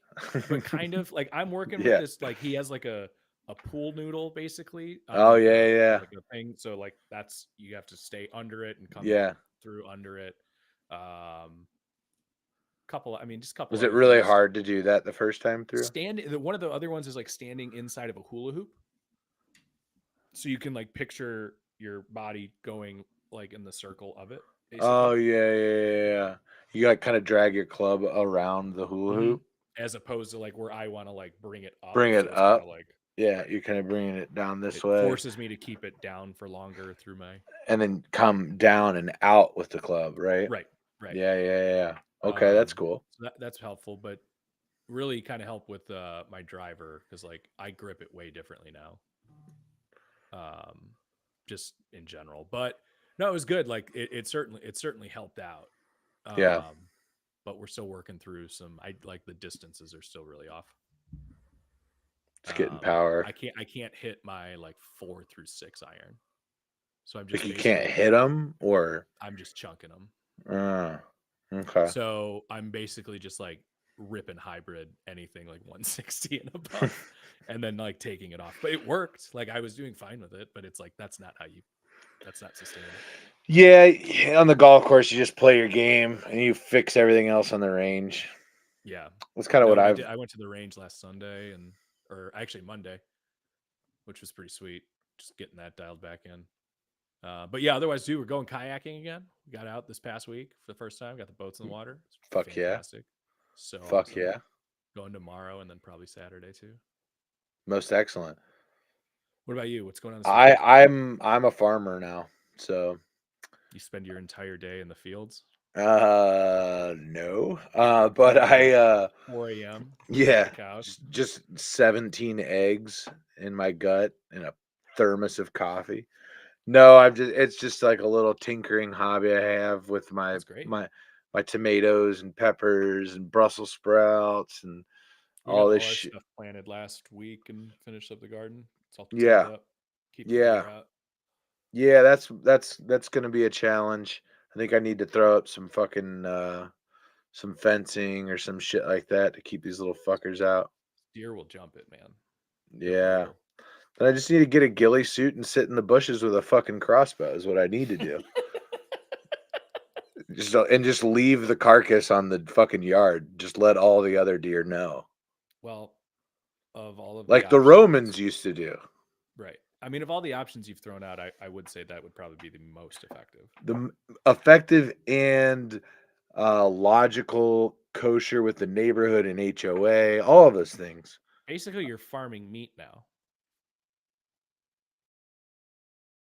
but kind of like I'm working with Yeah. this. Like he has like a pool noodle basically. Oh yeah, yeah, Like a thing. So like that's you have to stay under it and come yeah. through under it. Just a couple Was it other really things. hard to do that the first time through? One of the other ones is like standing inside of a hula hoop. So you can like picture your body going like in the circle of it. Basically. Oh yeah. You got to kind of drag your club around the hula hoop. As opposed to like where I want to like bring it up. Bring it so it's kinda up. like Yeah, you're kind of bringing it down this it way, forces me to keep it down for longer through my and then come down and out with the club, right? right. Yeah. Okay, that's cool. So that's helpful, but really kind of help with my driver because like I grip it way differently now. Just in general, but no, it was good. Like it certainly helped out. Yeah. But we're still working through some. I like the distances are still really off. It's getting power. I can't hit my like 4 through 6 iron. So I'm Like just you can't hit them, or I'm just chunking them. okay. So I'm basically just like ripping hybrid anything like 160 and above, and then like taking it off. But it worked. Like I was doing fine with it, but it's like that's not sustainable. Yeah, on the golf course, you just play your game and you fix everything else on the range. Yeah, That's kind of what I I've. did. I went to the range last Sunday or actually Monday, which was pretty sweet. Just getting that dialed back in. But yeah, otherwise, dude, we're going kayaking again. We got out this past week for the first time. Got the boats in the water. It's Fuck fantastic. yeah. So Fuck awesome. yeah. Going tomorrow and then probably Saturday too. Most excellent. What about you? What's going on this weekend? I'm a farmer now, so You spend your entire day in the fields. no. But I 4 a.m. yeah, The couch. just 17 eggs in my gut and a thermos of coffee. No, it's just like a little tinkering hobby I have with That's great. my tomatoes and peppers and Brussels sprouts and We all got this all our shit. stuff planted last week and finished up the garden. It's all tilled Yeah. up. Keep the Yeah. deer out. Yeah, that's gonna be a challenge. I think I need to throw up some fucking some fencing or some shit like that to keep these little fuckers out. Deer will jump it, man. Yeah. Then I just need to get a ghillie suit and sit in the bushes with a fucking crossbow is what I need to do. Just leave the carcass on the fucking yard. Just let all the other deer know. Well, of all of Like the options, Romans used to do. right? I mean, of all the options you've thrown out, I would say that would probably be the most effective. The effective and logical, kosher with the neighborhood and HOA, all of those things. Basically, you're farming meat now.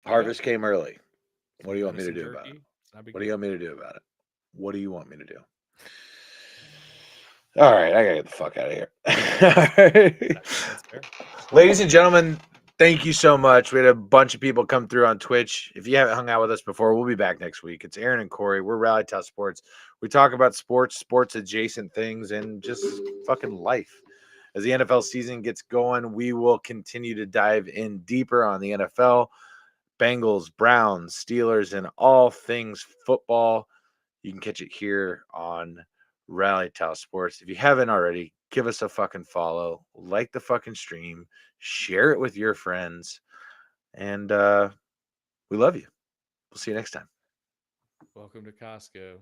Harvest came early. What do you want me to Venison do about it? jerky. It's not a big What do deal. you want me to do about it? What do you want me to do? All right, I gotta get the fuck out of here. That's fair. Ladies and gentlemen, thank you so much. We had a bunch of people come through on Twitch. If you haven't hung out with us before, we'll be back next week. It's Aaron and Corey. We're Rally Town Sports. We talk about sports adjacent things, and just fucking life. As the NFL season gets going, we will continue to dive in deeper on the NFL, Bengals, Browns, Steelers, and all things football. You can catch it here on Rally Town Sports. If you haven't already, give us a fucking follow, like the fucking stream, share it with your friends, and we love you. We'll see you next time. Welcome to Costco.